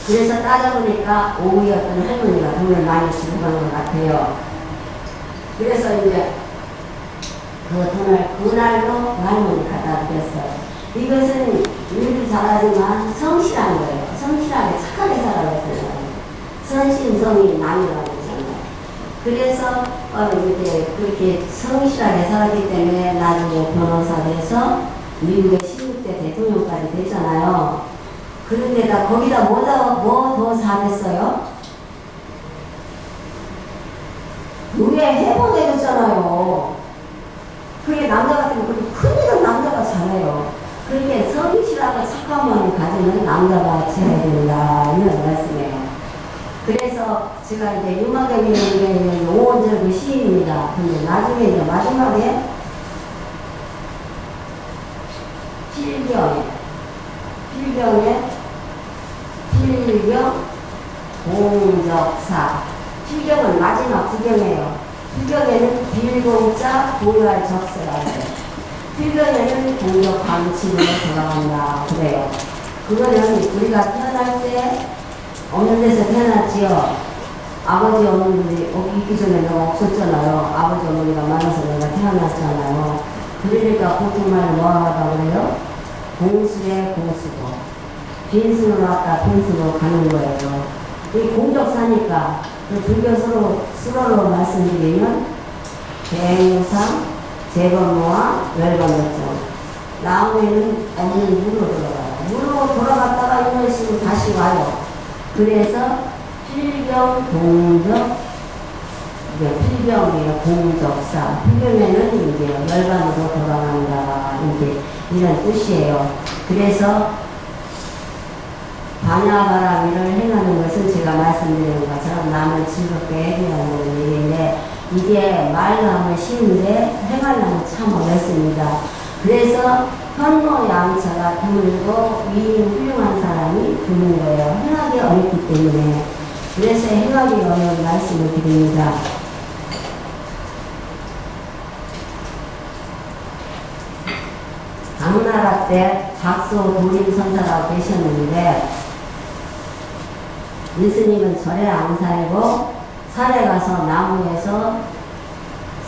그래서 따져보니까 오후에 어떤 할머니가 돈을 많이 주고 간 것 같아요. 그래서 이제 그 돈을 그날로 그 할머니 갖다 드렸어요. 이것은 일도 잘하지만 성실한 거예요. 성실하게 착하게 살아야 되잖아요. 선심성이 남이라고 하잖아요. 그래서 이제 그렇게 성실하게 살았기 때문에 나중에 변호사 돼서 미국의 16대 대통령까지 됐잖아요. 그런데다 거기다 뭐 더 잘했어요? 노래 해방해줬잖아요. 그게 남자 같으면 그렇게 큰일은 남자가 잘해요. 그렇게 성실하고 착한 마음을 가지는 남자가 지어야 된다 이런 말씀이에요. 그래서 제가 이제 유마경이라는 오원절구 시입니다. 근데 나중에 이제 마지막에 필경 공적사. 필경은 마지막 구경이에요. 필경에는 빌공자 고유할 적세가 있어요. 필경에는 공적 방침으로 돌아간다 그래요. 그거는 우리가 태어날 때 없는 데서 태어났지요. 아버지 어머니들이 있기 전에 내가 없었잖아요. 아버지 어머니가 많아서 내가 태어났잖아요. 그러니까 보통 말로 뭐 하라고 그래요? 공수에 공수고 빈승으로 왔다 빈승으로 가는 거예요. 이 공적사니까 그 불교수로 말씀드리면 대무상, 재번모와 열번모정 나무에는 없는 물로 돌아가요. 물로 돌아갔다가 이런 식으로 다시 와요. 그래서 필경 공적 필경이에요. 공적사 필경에는 이제 열반으로 돌아간다 이제 이런 뜻이에요. 그래서 반야바라미를 행하는 것은 제가 말씀드린 것처럼 남을 즐겁게 해주라는 얘기인데 이게 말로 하면 쉬운데 행하려면 참 어렵습니다. 그래서 현모양처가 드물고 위인 훌륭한 사람이 드문 거예요. 행하기 어렵기 때문에. 그래서 행하기 어려운 말씀을 드립니다. 당나라 때 작소 도림선사라고 계셨는데 예수님은 절에 안 살고 산에 가서 나무에서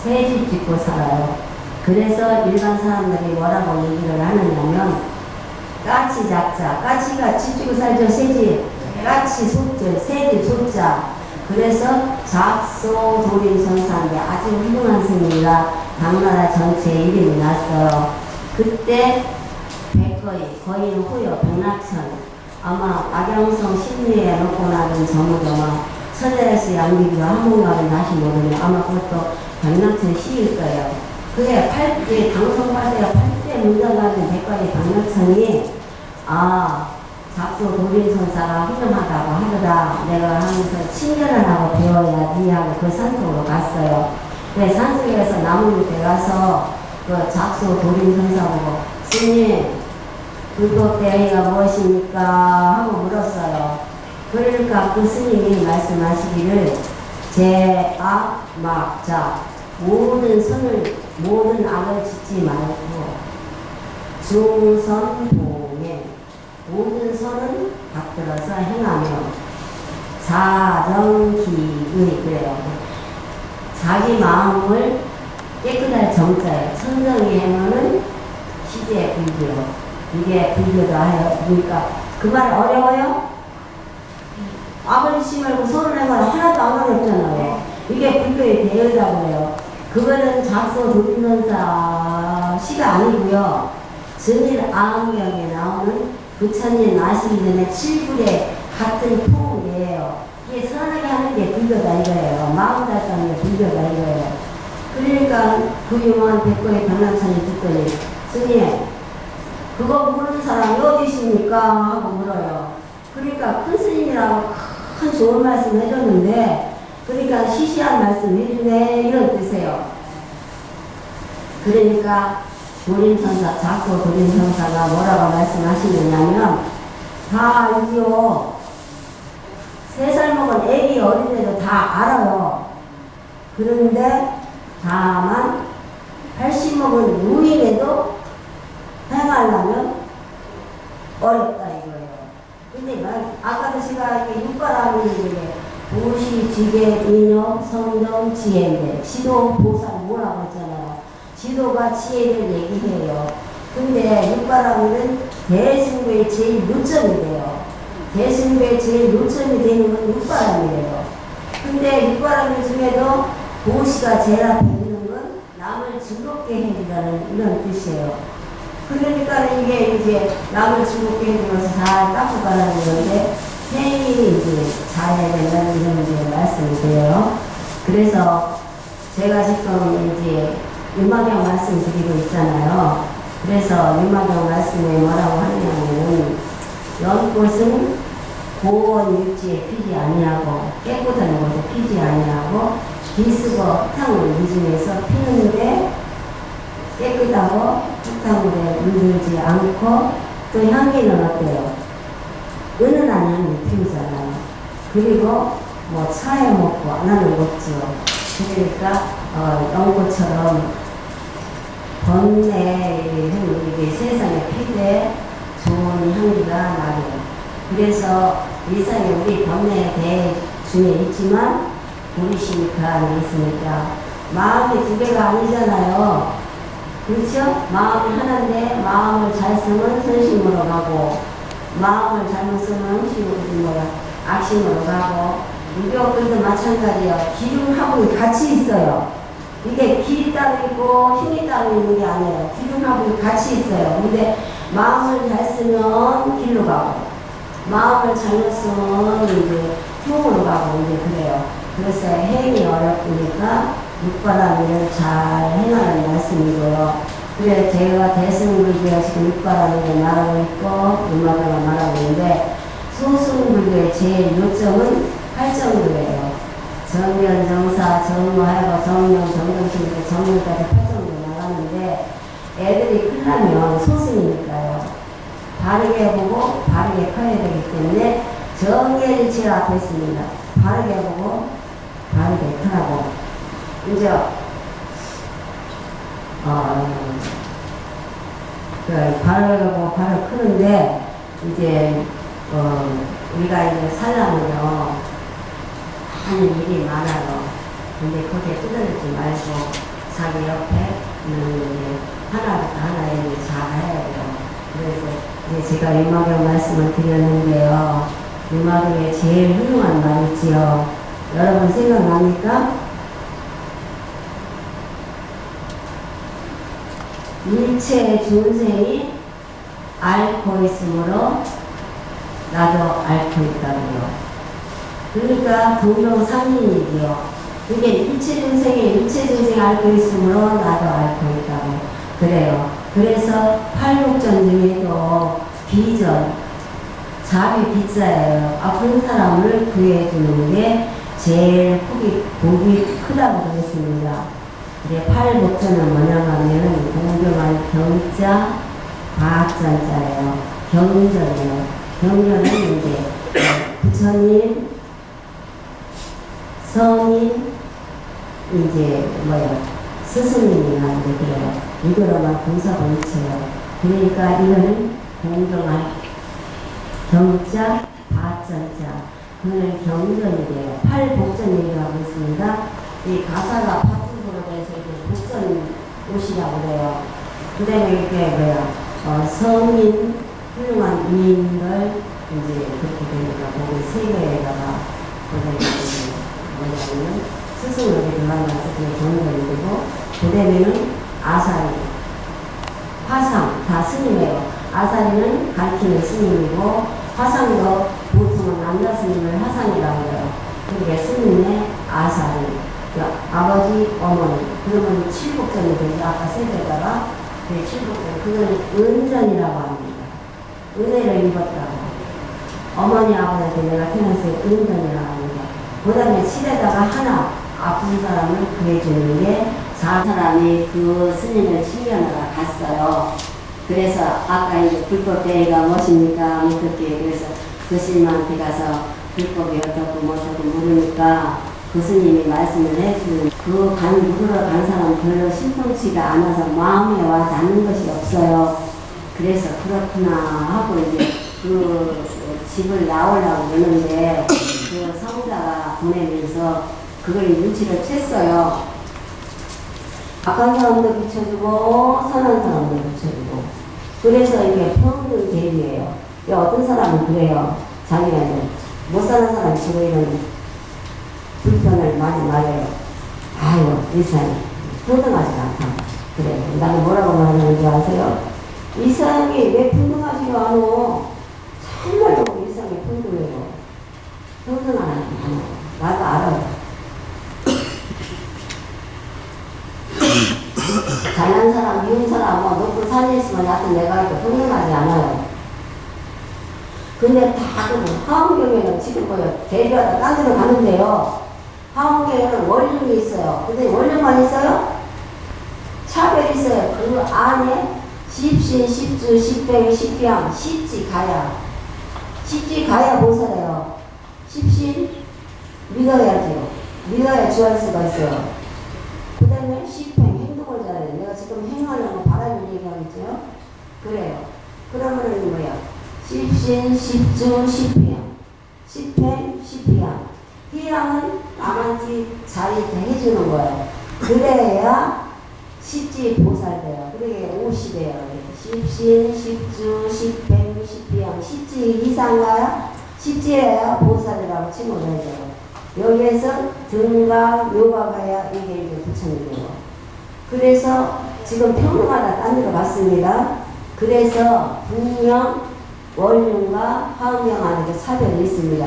새집 짓고 살아요. 그래서 일반 사람들이 뭐라고 얘기를 하느냐면 까치 작자, 까치가 집 짓고 살죠. 새집, 까치 소자, 새집 소자. 그래서 작소 도림선사인데 아주 훌륭한 스님이라 당나라 전체에 이름이 났어요. 그때 거인 호요 백낙천 아마 악양성 심리에 놓고 나는 전무더마 서대에서 양비교 한문가를 다시 모르면 아마 그것도 백낙천 시일 거예요. 그게 8대 당선받아야 8대 문장하는 백과의 백낙천이 작소 도림선사가 훌륭하다고 하더라. 내가 하면서 친절을 하고 배워야지 하고 그 산속으로 갔어요. 근데 산속에서 나무 밑에 가서 그 작소 도림선사 보고 스님 불법대의가 무엇입니까? 하고 물었어요. 그러니까 그 스님이 말씀하시기를 제악 막자 모든 악을 짓지 말고 중선봉에 모든 선을 받들어서 행하며 자정기의 그래요. 자기 마음을 깨끗할 정자에 천정이 하면은 시제 불교 이게 불교다 해요. 그러니까 그 말 어려워요? 악을 짓지 말고 선을 행하라 하나도 안 어렵잖아요. 이게 불교의 대의라고 해요. 그거는 작소 도림선사 시가 아니고요. 전일 아흥경에 나오는 부처님 나시기 전에 7불의 같은 통이에요. 이게 선하게 하는 게 불교다 이거예요. 마음 달다는 게 불교다 이거예요. 그러니까 그 유명한 백고의 변화천이 듣더니 스님 그거 모르는 사람이 어디 있습니까? 하고 물어요. 그러니까 큰 스님이라고 큰 좋은 말씀 해줬는데 그러니까 시시한 말씀 해주네 이런 뜻이에요. 그러니까 도림선사, 작소 도림선사가 뭐라고 말씀하시느냐면 다 이요 3살 먹은 애기 어린애도 다 알아요. 그런데 다만 80 먹은 노인에도 행하려면 어렵다 이거예요. 근데 아까도 제가 이렇게 육바람이 이게 무시, 지계, 인욕, 성정, 지혜인데 지도, 보살 뭐라고 했잖아요. 지도가 지혜를 얘기해요. 근데 육바람은 대승부의 제일 요점이 돼요. 대승부의 제일 요점이 되는 건 육바람이에요. 근데 육바람 중에도 보시가 제일 앞에 있는 건 남을 즐겁게 해주라는 이런 뜻이에요. 그러니까 이게 이제 남을 즐겁게 해주면서 잘 닦고 가라는 건데 행위 이제 잘해야 된다는 이런 이제 말씀이 돼요. 그래서 제가 지금 이제 유마경 말씀 드리고 있잖아요. 그래서 유마경 말씀에 뭐라고 하냐면은 연꽃은 고온 육지에 피지 아니하고 깨끗한 곳에 피지 아니하고 기스고 흙탕물 묻으면서 피는데 깨끗하고 흙탕물에 물들지 않고 또 향기는 어때요? 은은한 향이 피우잖아요. 그리고 뭐 차에 먹고 안 하는 거 없죠. 그러니까 연꽃처럼 번뇌 이게 세상에 피대 좋은 향기가 나요. 그래서 일상에 우리 번뇌에 대해 중에 있지만 보리심이 그 안에 있으니까 마음이 두 개가 아니잖아요. 그렇죠? 마음이 하나인데 마음을 잘 쓰면 선심으로 가고 마음을 잘못 쓰면 악심으로 가고 무교글도 마찬가지예요. 기름하고 같이 있어요. 이게 길이 따로 있고 힘이 따로 있는 게 아니에요. 기름하고 같이 있어요. 근데 마음을 잘 쓰면 길로 가고 마음을 잘못 쓰면 이제 흉으로 가고 이제 그래요. 그래서 행이 어렵으니까 육바라밀을 잘 행하는 말씀이고요. 그래 제가 대승불교가 지금 육바라밀을 말하고 있고 음악을 말하고 있는데 소승불교의 제일 요점은 8정도예요. 정면, 정사, 정무하고 정명, 정정신인데 정명까지 8정도 나가는데 애들이 크려면 소승이니까요. 바르게 보고 바르게 커야 되기 때문에 정예일치 앞에 있습니다. 바르게 보고 바르게 크라고 이제 바르게 보고 바르게 크는데 이제 우리가 이제 살려면요 하는 일이 많아요. 근데 거기에 뜯어내지 말고 자기 옆에 하나부터 하나에 잘 해야 돼요. 그래서 이제 제가 유마경 말씀을 드렸는데요. 유마경의 제일 훌륭한 말이지요. 여러분 생각납니까? 일체 중생이 앓고 있으므로 나도 앓고 있다고요. 그러니까 동명상인이지요. 이게 일체 중생이 앓고 있으므로 나도 앓고 있다고 그래요. 그래서 팔복전 중에도 비전, 자비 빗자예요. 아픈 사람을 구해주는 게 제일 복이 크다고 그랬습니다. 이제 팔복자는 뭐냐면 공경할 경자, 가자자예요. 경전이에요. 경전은 이제 부처님, 성인, 이제 스승님이나 이제 그래요. 이거로만 공사가 있어요. 그러니까 이거는 공경할 경자, 가자자. 그거는 경전이래요. 팔복전이라고 있습니다. 이 가사가 파트로 돼서 이게 복전 옷이라고 그래요. 그 다음에 이렇게 성인, 훌륭한 위인들, 이제 그렇게 되니까 거기 세 개에다가 뭐냐면 스승으로 들어가면서 그게 경전이 되고, 그 다음에는 아사리, 화상, 다 스님이에요. 아사리는 가르치는 스님이고, 화상도 보통은 남자 스님을 화상이라고 해요. 그게 스님의 아사리, 아버지, 어머니. 그러면 칠복전이 되죠. 아까 세대다가 그 칠복전. 그건 은전이라고 합니다. 은혜를 입었다고. 어머니, 아버지한테 내가 태어나서 은전이라고 합니다. 그 다음에 칠에다가 하나 아픈 사람을 구해주는 게 사람이 그 스님을 7년을 갔어요. 그래서 아까 이제 불법 대회가 무엇입니까? 어떻게 그래서 그 스님한테 가서 불법이 어떻고 뭐어떻고 물으니까 그 스님이 말씀을 해주는 물으러 간 사람 별로 심통치가 않아서 마음에 와 닿는 것이 없어요. 그래서 그렇구나 하고 이제 그 집을 나오려고 그러는데 그 성자가 보내면서 그걸 눈치를 챘어요. 악한 사람도 비춰주고 선한 사람도 비춰주고. 그래서 이게 평등 대비예요. 어떤 사람은 그래요. 자기가 이제 못 사는 사람이 지고 이런 불편을 많이 말해요. 아유, 이 사람이 평등하지 않다. 그래. 나는 뭐라고 말하는지 아세요? 이 사람이 왜 평등하지가 않아? 정말로 이 사람이 평등해요. 평등하지 않아. 나도 알아요. 잘난 사람, 미운 사람, 높은 산에 있으면 하여튼 내가 이렇게 평등하지 않아요. 근데 다 하원경에는 지금 대비하다 딴 데로 가는데요. 하원경에는 원룸이 있어요. 근데 원룸만 있어요? 차별이 있어요. 그 안에 십신, 십주, 십백, 십병, 십지 가야. 십지 가야 보살해요. 십신 믿어야죠. 믿어야 주할 수가 있어요. 그 다음에 십행 행동을 잘해야 돼요. 내가 지금 행하려고 바라는 얘기하겠죠? 그래요. 그러면은 뭐야? 십신, 십주, 십희양. 십행, 십희양. 희양은 남한테 자리 해주는 거예요. 그래야 십지 보살돼요. 그게 50이에요. 십신, 십주, 십행, 십희양. 십지 이상가요? 십지에야 보살이라고 칭호를 해줘요. 여기에서 등가, 요가가야 이게 이제 부처님이에요. 그래서 지금 평등하다 딴 데로 갔습니다. 그래서 분명 원륜과 화음경 안에 차별이 있습니다.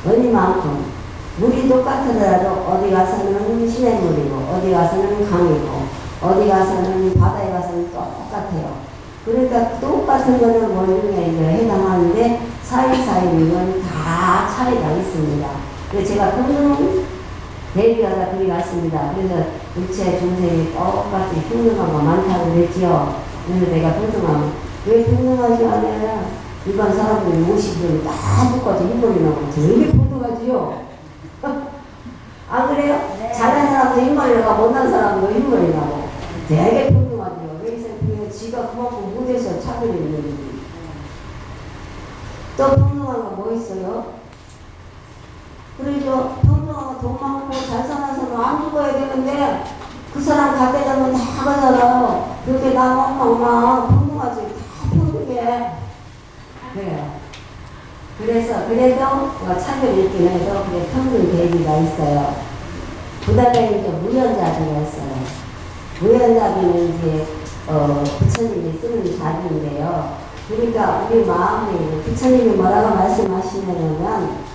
어디만큼 물이 똑같더라도 어디 가서는 시냇물이고 어디 가서는 강이고 어디 가서는 바다에 가서는 똑같아요. 그러니까 똑같은 거는 원륜에 해당하는데 사이사이 이건 다 차이가 있습니다. 그래서 제가 평등 대비하다 그리 갔습니다. 그래서 일체 중생이 똑같이 평등한 거 많다고 그랬지요. 그래서 내가 평등하면 왜 평등하지 않아요? 일반 사람들이 50년 다 똑같이 흰머리 나고 되게 평등하지요? 안 그래요? 네. 잘난 사람도 흰머리 나고 못난 사람도 흰머리 나고 되게 평등하지요. 왜 이렇게 지가 그만큼 못해서 차별이 있는 거지. 또 평등한 거 뭐 있어요? 그러죠. 평등하고 돈 많고 잘 사는 사람 안 죽어야 되는데 그 사람 갈 때 되면 다 가잖아요. 그렇게 나만 평등하지. 다 평등해. 그래요. 그래서 그래도 차별이 있긴 해도 그게 평등 대비가 있어요. 그 다음에 이제 무연자비가 있어요. 무연자비는 이제 부처님이 쓰는 자비인데요. 그러니까 우리 마음에 부처님이 뭐라고 말씀하시냐면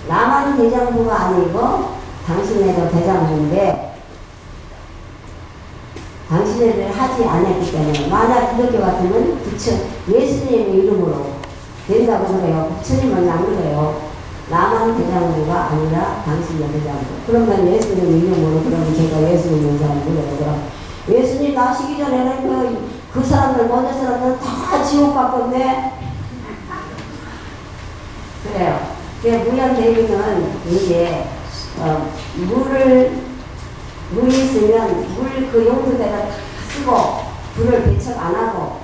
나만 대장부가 아니고 당신네도 대장부인데 당신네들 하지 않았기 때문에 만약 그렇게 같으면 부처 예수님의 이름으로 된다고 그래요. 부처님은 안 그래요. 나만 대장부가 아니라 당신이 대장부. 그러면 예수님 이름으로 그러면 제가 예수님 인사를 그래요. 예수님 나시기 전에는 그 사람들 먼저 사람들 다 지옥 갔던데 그래요. 무연대비는 이제 물이 있으면 물 그 용도대로 다 쓰고 불을 배척 안 하고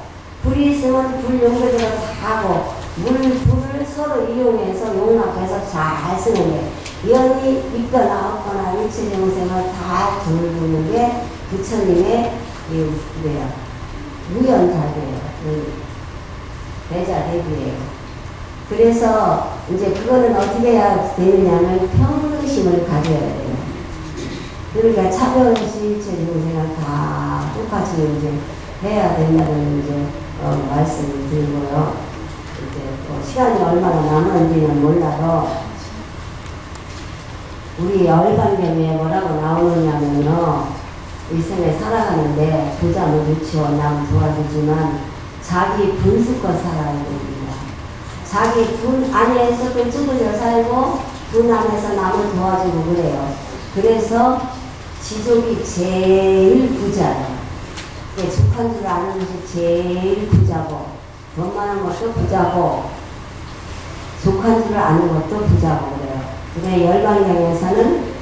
불이 있으면 불 용도대로 다 하고 불을 서로 이용해서 용납해서 잘 쓰는 게 연이 있거나 없거나 일체 영생을 다 돌보는 게 부처님의 무연자비예요. 대자대비예요. 그래서 이제 그거는 어떻게 해야 되느냐면 평등심을 가져야 돼요. 그러니까 차별시 일체 영생을 다 똑같이 이제 해야 된다는 이제 말씀을 드리고요. 이제 시간이 얼마나 남았는지는 몰라도 우리 열반경에 뭐라고 나오느냐면요. 일생에 살아가는데 부자는 좋지요. 남 도와주지만 자기 분수껏 살아야 됩니다. 자기 분 안에서 쭈그려 살고 분 안에서 남을 도와주고 그래요. 그래서 지족이 제일 부자예요. 족한 줄 아는 것이 제일 부자고 돈 많은 것도 부자고 족한 줄 아는 것도 부자고 그래요. 근데 열반경에서는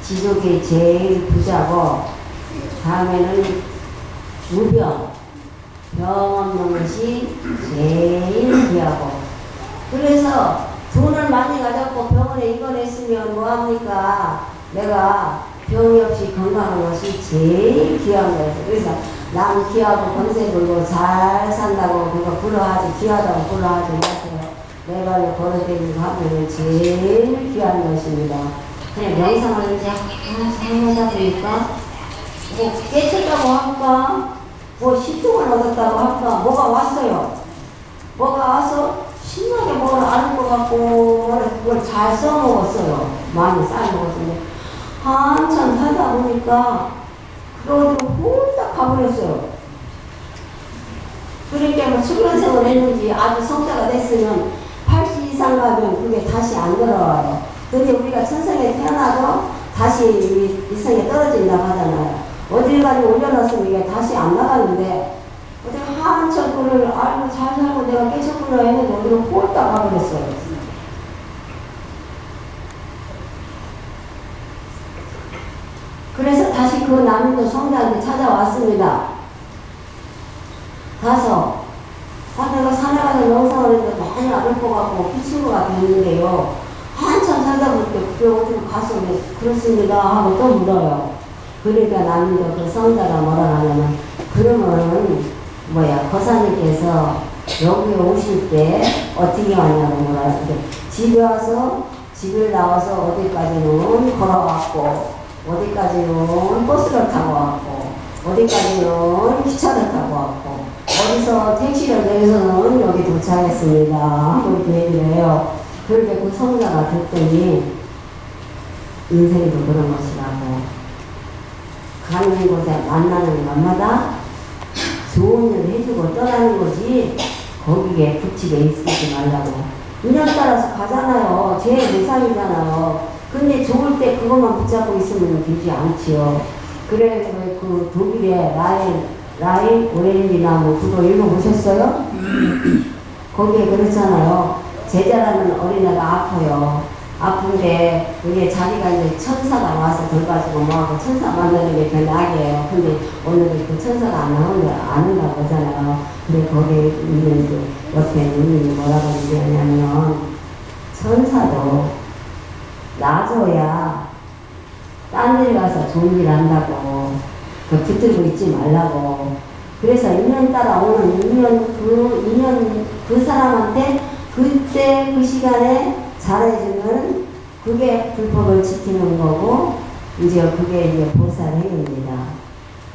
지족이 제일 부자고 다음에는 무병 병 없는 것이 제일 귀하고 그래서 돈을 많이 가졌고 병원에 입원했으면 뭐합니까? 내가 병이 없이 건강한 것이 제일 귀한 거예요. 그래서 남 귀하고 검색 물고 잘 산다고 그거 부러워하지 귀하다고 부러워하지 마세요. 내 발로 걸어다니고 하면 제일 귀한 것입니다. 그냥 명상을 이제 하다 보니까 뭐 깨쳤다고 할까? 뭐 시통을 얻었다고 할까? 뭐가 왔어요. 뭐가 와서 신나게 뭘 아는 것 같고 그걸 잘 써먹었어요. 많이 쌓아먹었는데 한참 살다 보니까 그거로 홀딱 가버렸어요. 그러니까 뭐 출연생을 했는지 아주 성자가 됐으면 80 이상 가면 그게 다시 안 돌아와요. 근데 우리가 천성에 태어나도 다시 이 성에 떨어진다고 하잖아요. 어딜 가니 올려놨으면 이게 다시 안 나가는데 어떻게 한참 그걸 알고 잘 살고 내가 깨쳤구나 했는데 어디로 홀딱 가버렸어요. 그래서 다시 그 남인도 성자한테 찾아왔습니다. 가서 내가 산에 가서 명상을 했는데 많이 아플 것 같고 피친 것 같았는데요. 한참 살다 보니까 그게 어디로 가서 그렇습니다 하고 또 물어요. 그러니까 남인도 그 성자가 뭐라 하냐면 그러면 거사님께서 여기에 오실 때 어떻게 왔냐고 뭐라 하는데 집에 와서 집을 나와서 어디까지는 걸어왔고 어디까지는 버스를 타고 왔고 어디까지는 기차를 타고 왔고 어디서 택시를 내서는 여기 도착했습니다. 그렇게 얘기를 해요. 그런데 그 성자가 듣더니 인생도 그런 것이라고 가는 곳에 만나는 것마다 좋은 일을 해주고 떠나는 거지 거기에 붙이게 있지 말라고. 인연 따라서 가잖아요. 제 대상이잖아요. 근데 좋을 때 그것만 붙잡고 있으면 되지 않지요. 그래서 그 독일의 라인 오렌지 나무 그거 읽어보셨어요? 거기에 그렇잖아요. 제자라는 어린애가 아파요. 아픈데 그게 자기가 이제 천사가 와서 돌봐주고 뭐하고 천사 만나는 게 별로 악이에요. 근데 오늘은 그 천사가 안 나오는 걸 아는가 보잖아요. 근데 거기에 있는 그 옆에 누님이 뭐라고 얘기하냐면 천사도 놔줘야 딴 데 가서 좋은 일 한다고 붙들고 있지 말라고. 그래서 인연 따라 오는 인연 그 사람한테 그때 그 시간에 잘해주면 그게 불법을 지키는 거고 이제 그게 이제 보살 행위입니다.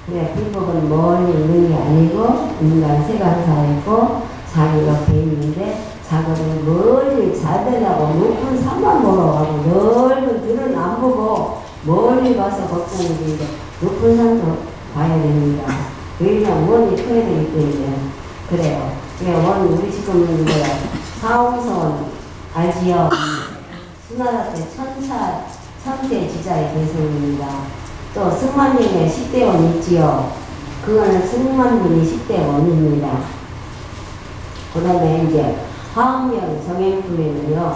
그래 불법은 멀리 있는 게 아니고 인간 세간사에 있고 자기 옆에 있는데 자기를 멀리 잘 되려고 높은 산만 보러 가고 넓은 들은 안 보고 멀리 가서 걱정이 되는데 높은 산도 봐야 됩니다. 왜냐면 원이 커야 되기 때문에 그래요. 우리 지금 뭐야 사홍선 알지요? 수나라 때 천대 지자의 대성입니다. 또 승만님의 10대원 있지요? 그거는 승만군이 10대원입니다. 그 다음에 이제 화엄경 정행품에는요,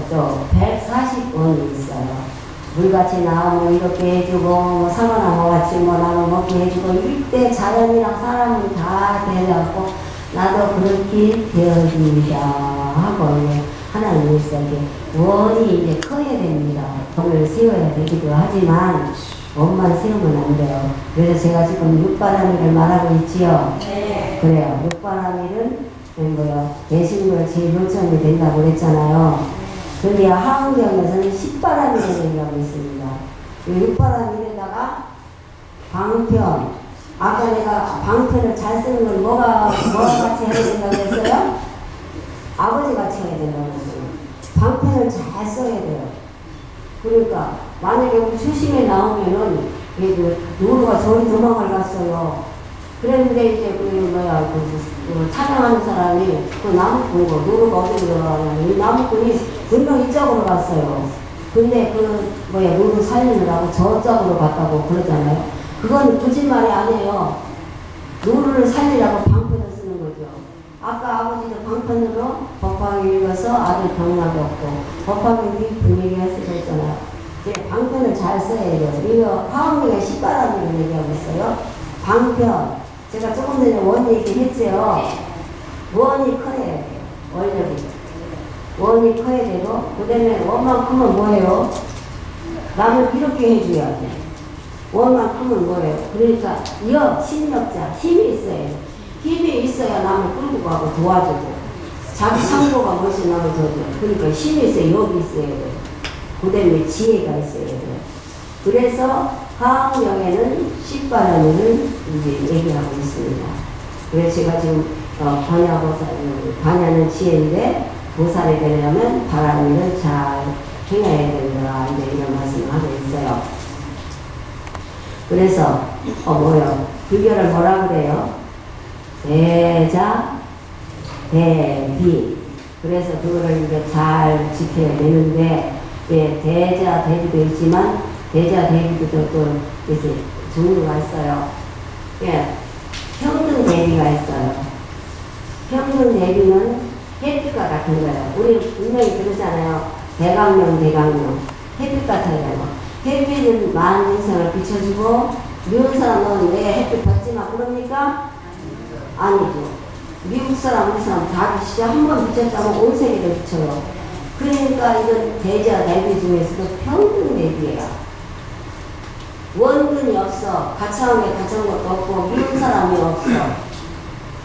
또 140원이 있어요. 물같이 나무 이렇게 해주고, 뭐 사과나무 같이 뭐 나무 먹게 해주고, 이때 자연이랑 사람을 다 대해갖고, 나도 그렇게 되어집니다. 하고, 이제 하나님께서 이제 원이 이제 커야 됩니다. 돈을 세워야 되기도 하지만, 원만 세우면 안 돼요. 그래서 제가 지금 육바라밀을 말하고 있지요? 네. 그래요. 육바라밀은 대신물 제일 요점이 된다고 그랬잖아요. 근데 하은경에서는 10바라밀을 얘기하고 있습니다. 육바라밀에다가 방편. 아까 내가 방편을 잘 쓰는 걸 뭐가 같이 해야 된다고 했어요? 아버지 같이 해야 된다고 했어요. 방편을 잘 써야 돼요. 그러니까 만약에 우리 수심에 나오면은 노루가 저리 도망을 갔어요. 그랬는데 이제 그 촬영하는 사람이 그 나무꾼 거 노루가 어디로 들어가냐면 이 나무꾼이 분명 이쪽으로 갔어요. 근데 노루 살리느라고 저쪽으로 갔다고 그러잖아요. 그건 거짓말이 아니에요. 노루를 살리라고 방편을 쓰는 거죠. 아까 아버지도 방편으로 법화를 읽어서 아들 병나게 없고 법화를 분위기 할 수가 있잖아요. 방편을 잘 써야 돼요. 이거 화엄경의 10바라밀을 얘기하고 있어요. 방편. 제가 조금 전에 원 얘기했죠. 원이 커야 돼요. 원력이. 원이 커야 되고, 그 다음에 원만 크면 뭐예요? 나는 이렇게 해줘야 돼. 원만 크면 뭐예요? 그러니까 신력자, 힘이 있어야 돼. 힘이 있어야 남을 끌고 가고 도와주고, 자기 창고가 멋이 나면 도와줘. 그러니까 힘이 있어야 여기 있어야 돼. 그 다음에 지혜가 있어야 돼. 그래서 화엄경에는 10바라밀을 이제 얘기하고 있습니다. 그래서 제가 지금 반야는 지혜인데 보살이 되려면 바라밀을 잘 행해야 된다. 이제 이런 말씀을 하고 있어요. 그래서 불교를 뭐라 그래요? 대자, 대비. 그래서 그거를 이제 잘 지켜야 되는데, 대자, 대비도 있지만 대자, 대비도 또 이렇게 종류가 있어요. 평등 대비가 있어요. 평등 대비는 햇빛과 같은 거예요. 우리 분명히 그러잖아요. 대강령, 대강령. 햇빛 같은 거예요. 햇빛은 많은 인생을 비춰주고, 미운 사람은 왜 햇빛 받지마 그럽니까? 아니죠. 미국 사람, 우리 사람 다 비치죠. 한번 비쳤다면 온 세계를 비춰요. 그러니까 이건 대자, 대비 중에서도 평등 대비예요. 원근이 없어. 가차운 것도 없고, 미운 사람이 없어.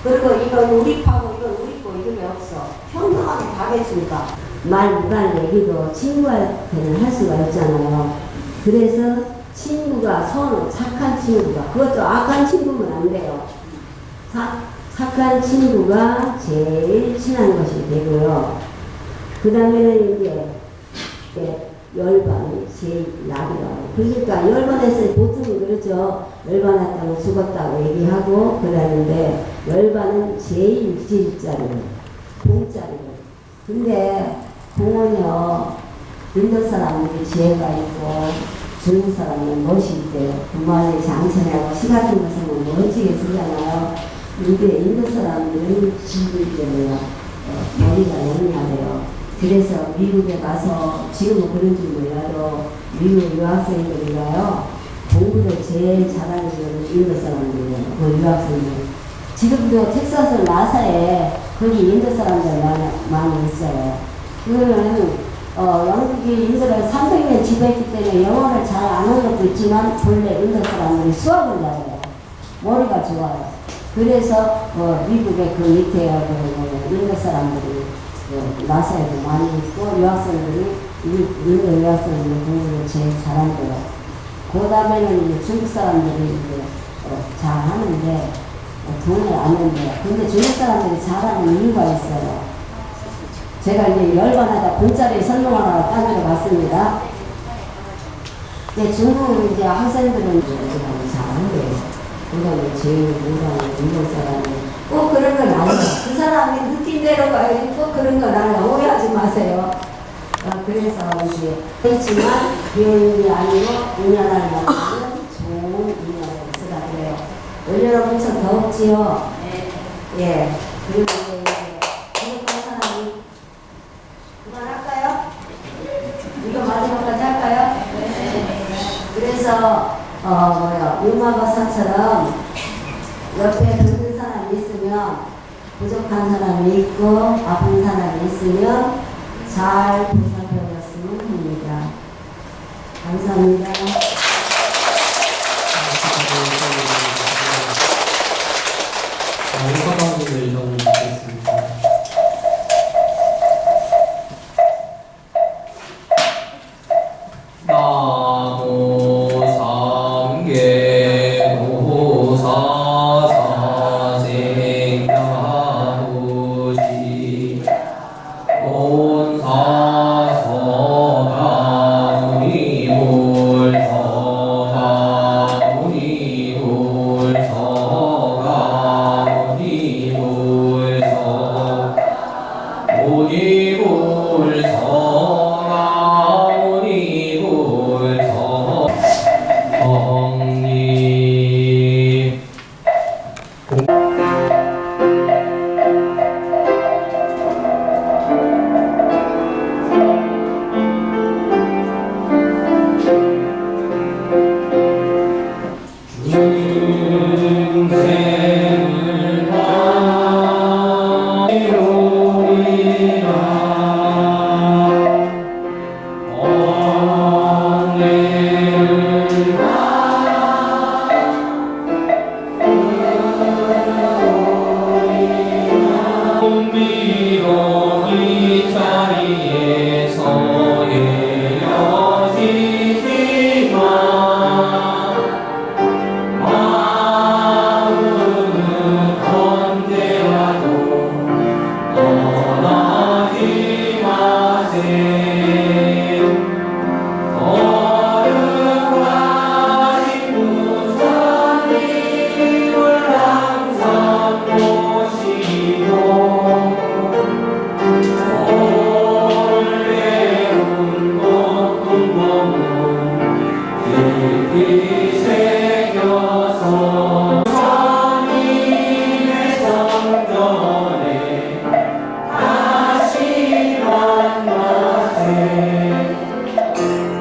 그리고 이건 우리 파고, 이건 우리 거, 이게 없어. 평등하게 다 해주니까. 말 무관 얘기도 친구한테는 할 수가 있잖아요. 그래서 친구가 착한 친구가, 그것도 악한 친구면 안 돼요. 착한 친구가 제일 친한 것이 되고요. 그 다음에는 이제 열반이 제일 나비라고. 그러니까 열반에서 보통 그러죠. 열반했다고 죽었다고 얘기하고 그러는데 열반은 제일 지지자리예요. 공짜리예요. 근데 공원이요. 인도 사람들이 지혜가 있고 중국 사람은 멋이 있대요. 부모님이 장천하고 시 같은 것은 멋지게 쓰잖아요. 근데 인도 사람들은 지구적이에요. 머리가 영리하대요. 그래서 미국에 가서 지금은 그런지 몰라도 미국 유학생들이가요. 공부를 제일 잘하는 거는 인도 사람들이에요. 그 유학생들. 지금도 텍사스 나사에 거기 인도 사람들 많이 있어요. 그거는 영국이 인도를 300년 지배했기 때문에 영어를 잘 아는 것도 있지만 본래 인도 사람들이 수학을 잘해요. 머리가 좋아요. 그래서 미국의 그 밑에 인도 사람들이 나사에도 많이 있고 유학생들이 인도 유학생들이 공부를 제일 잘한대요. 그 다음에는 중국 사람들이 이제 잘하는데 돈을 안 낸대요. 근데 중국 사람들이 잘하는 이유가 있어요. 제가 이제 열반하다 공짜리 설명하러 딴 데로 갔습니다. 근데 중국 이제 학생들은 잘한대요. 그다음에 제일 못하는 인도 사람이 꼭 그런 건 아니에요. 그 사람이 느낀대로 가야지 꼭 그런 건 아니에요. 오해하지 마세요. 그래서 이제 그렇지만 비용이 아니고 인연을 만나는 좋은 인연을 쓰라 그래요. 올여름 엄청 더웠지요? 네. 예. 그리고 이제 부족한 사람이 그만할까요? 이거 마지막까지 할까요? 네. 그래서 유마거사처럼 옆에 듣는 사람이 있으면 부족한 사람이 있고 아픈 사람이 있으면 잘 보살펴봤으면 합니다. 감사합니다. 사과를 적어주겠습니다. 나무 삼계 도사 사생야부지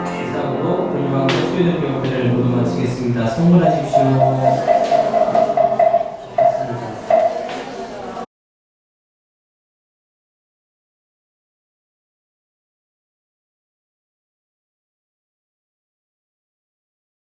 이상으로 본방 수요일 경기를 모두 마치겠습니다. 선물하십시오.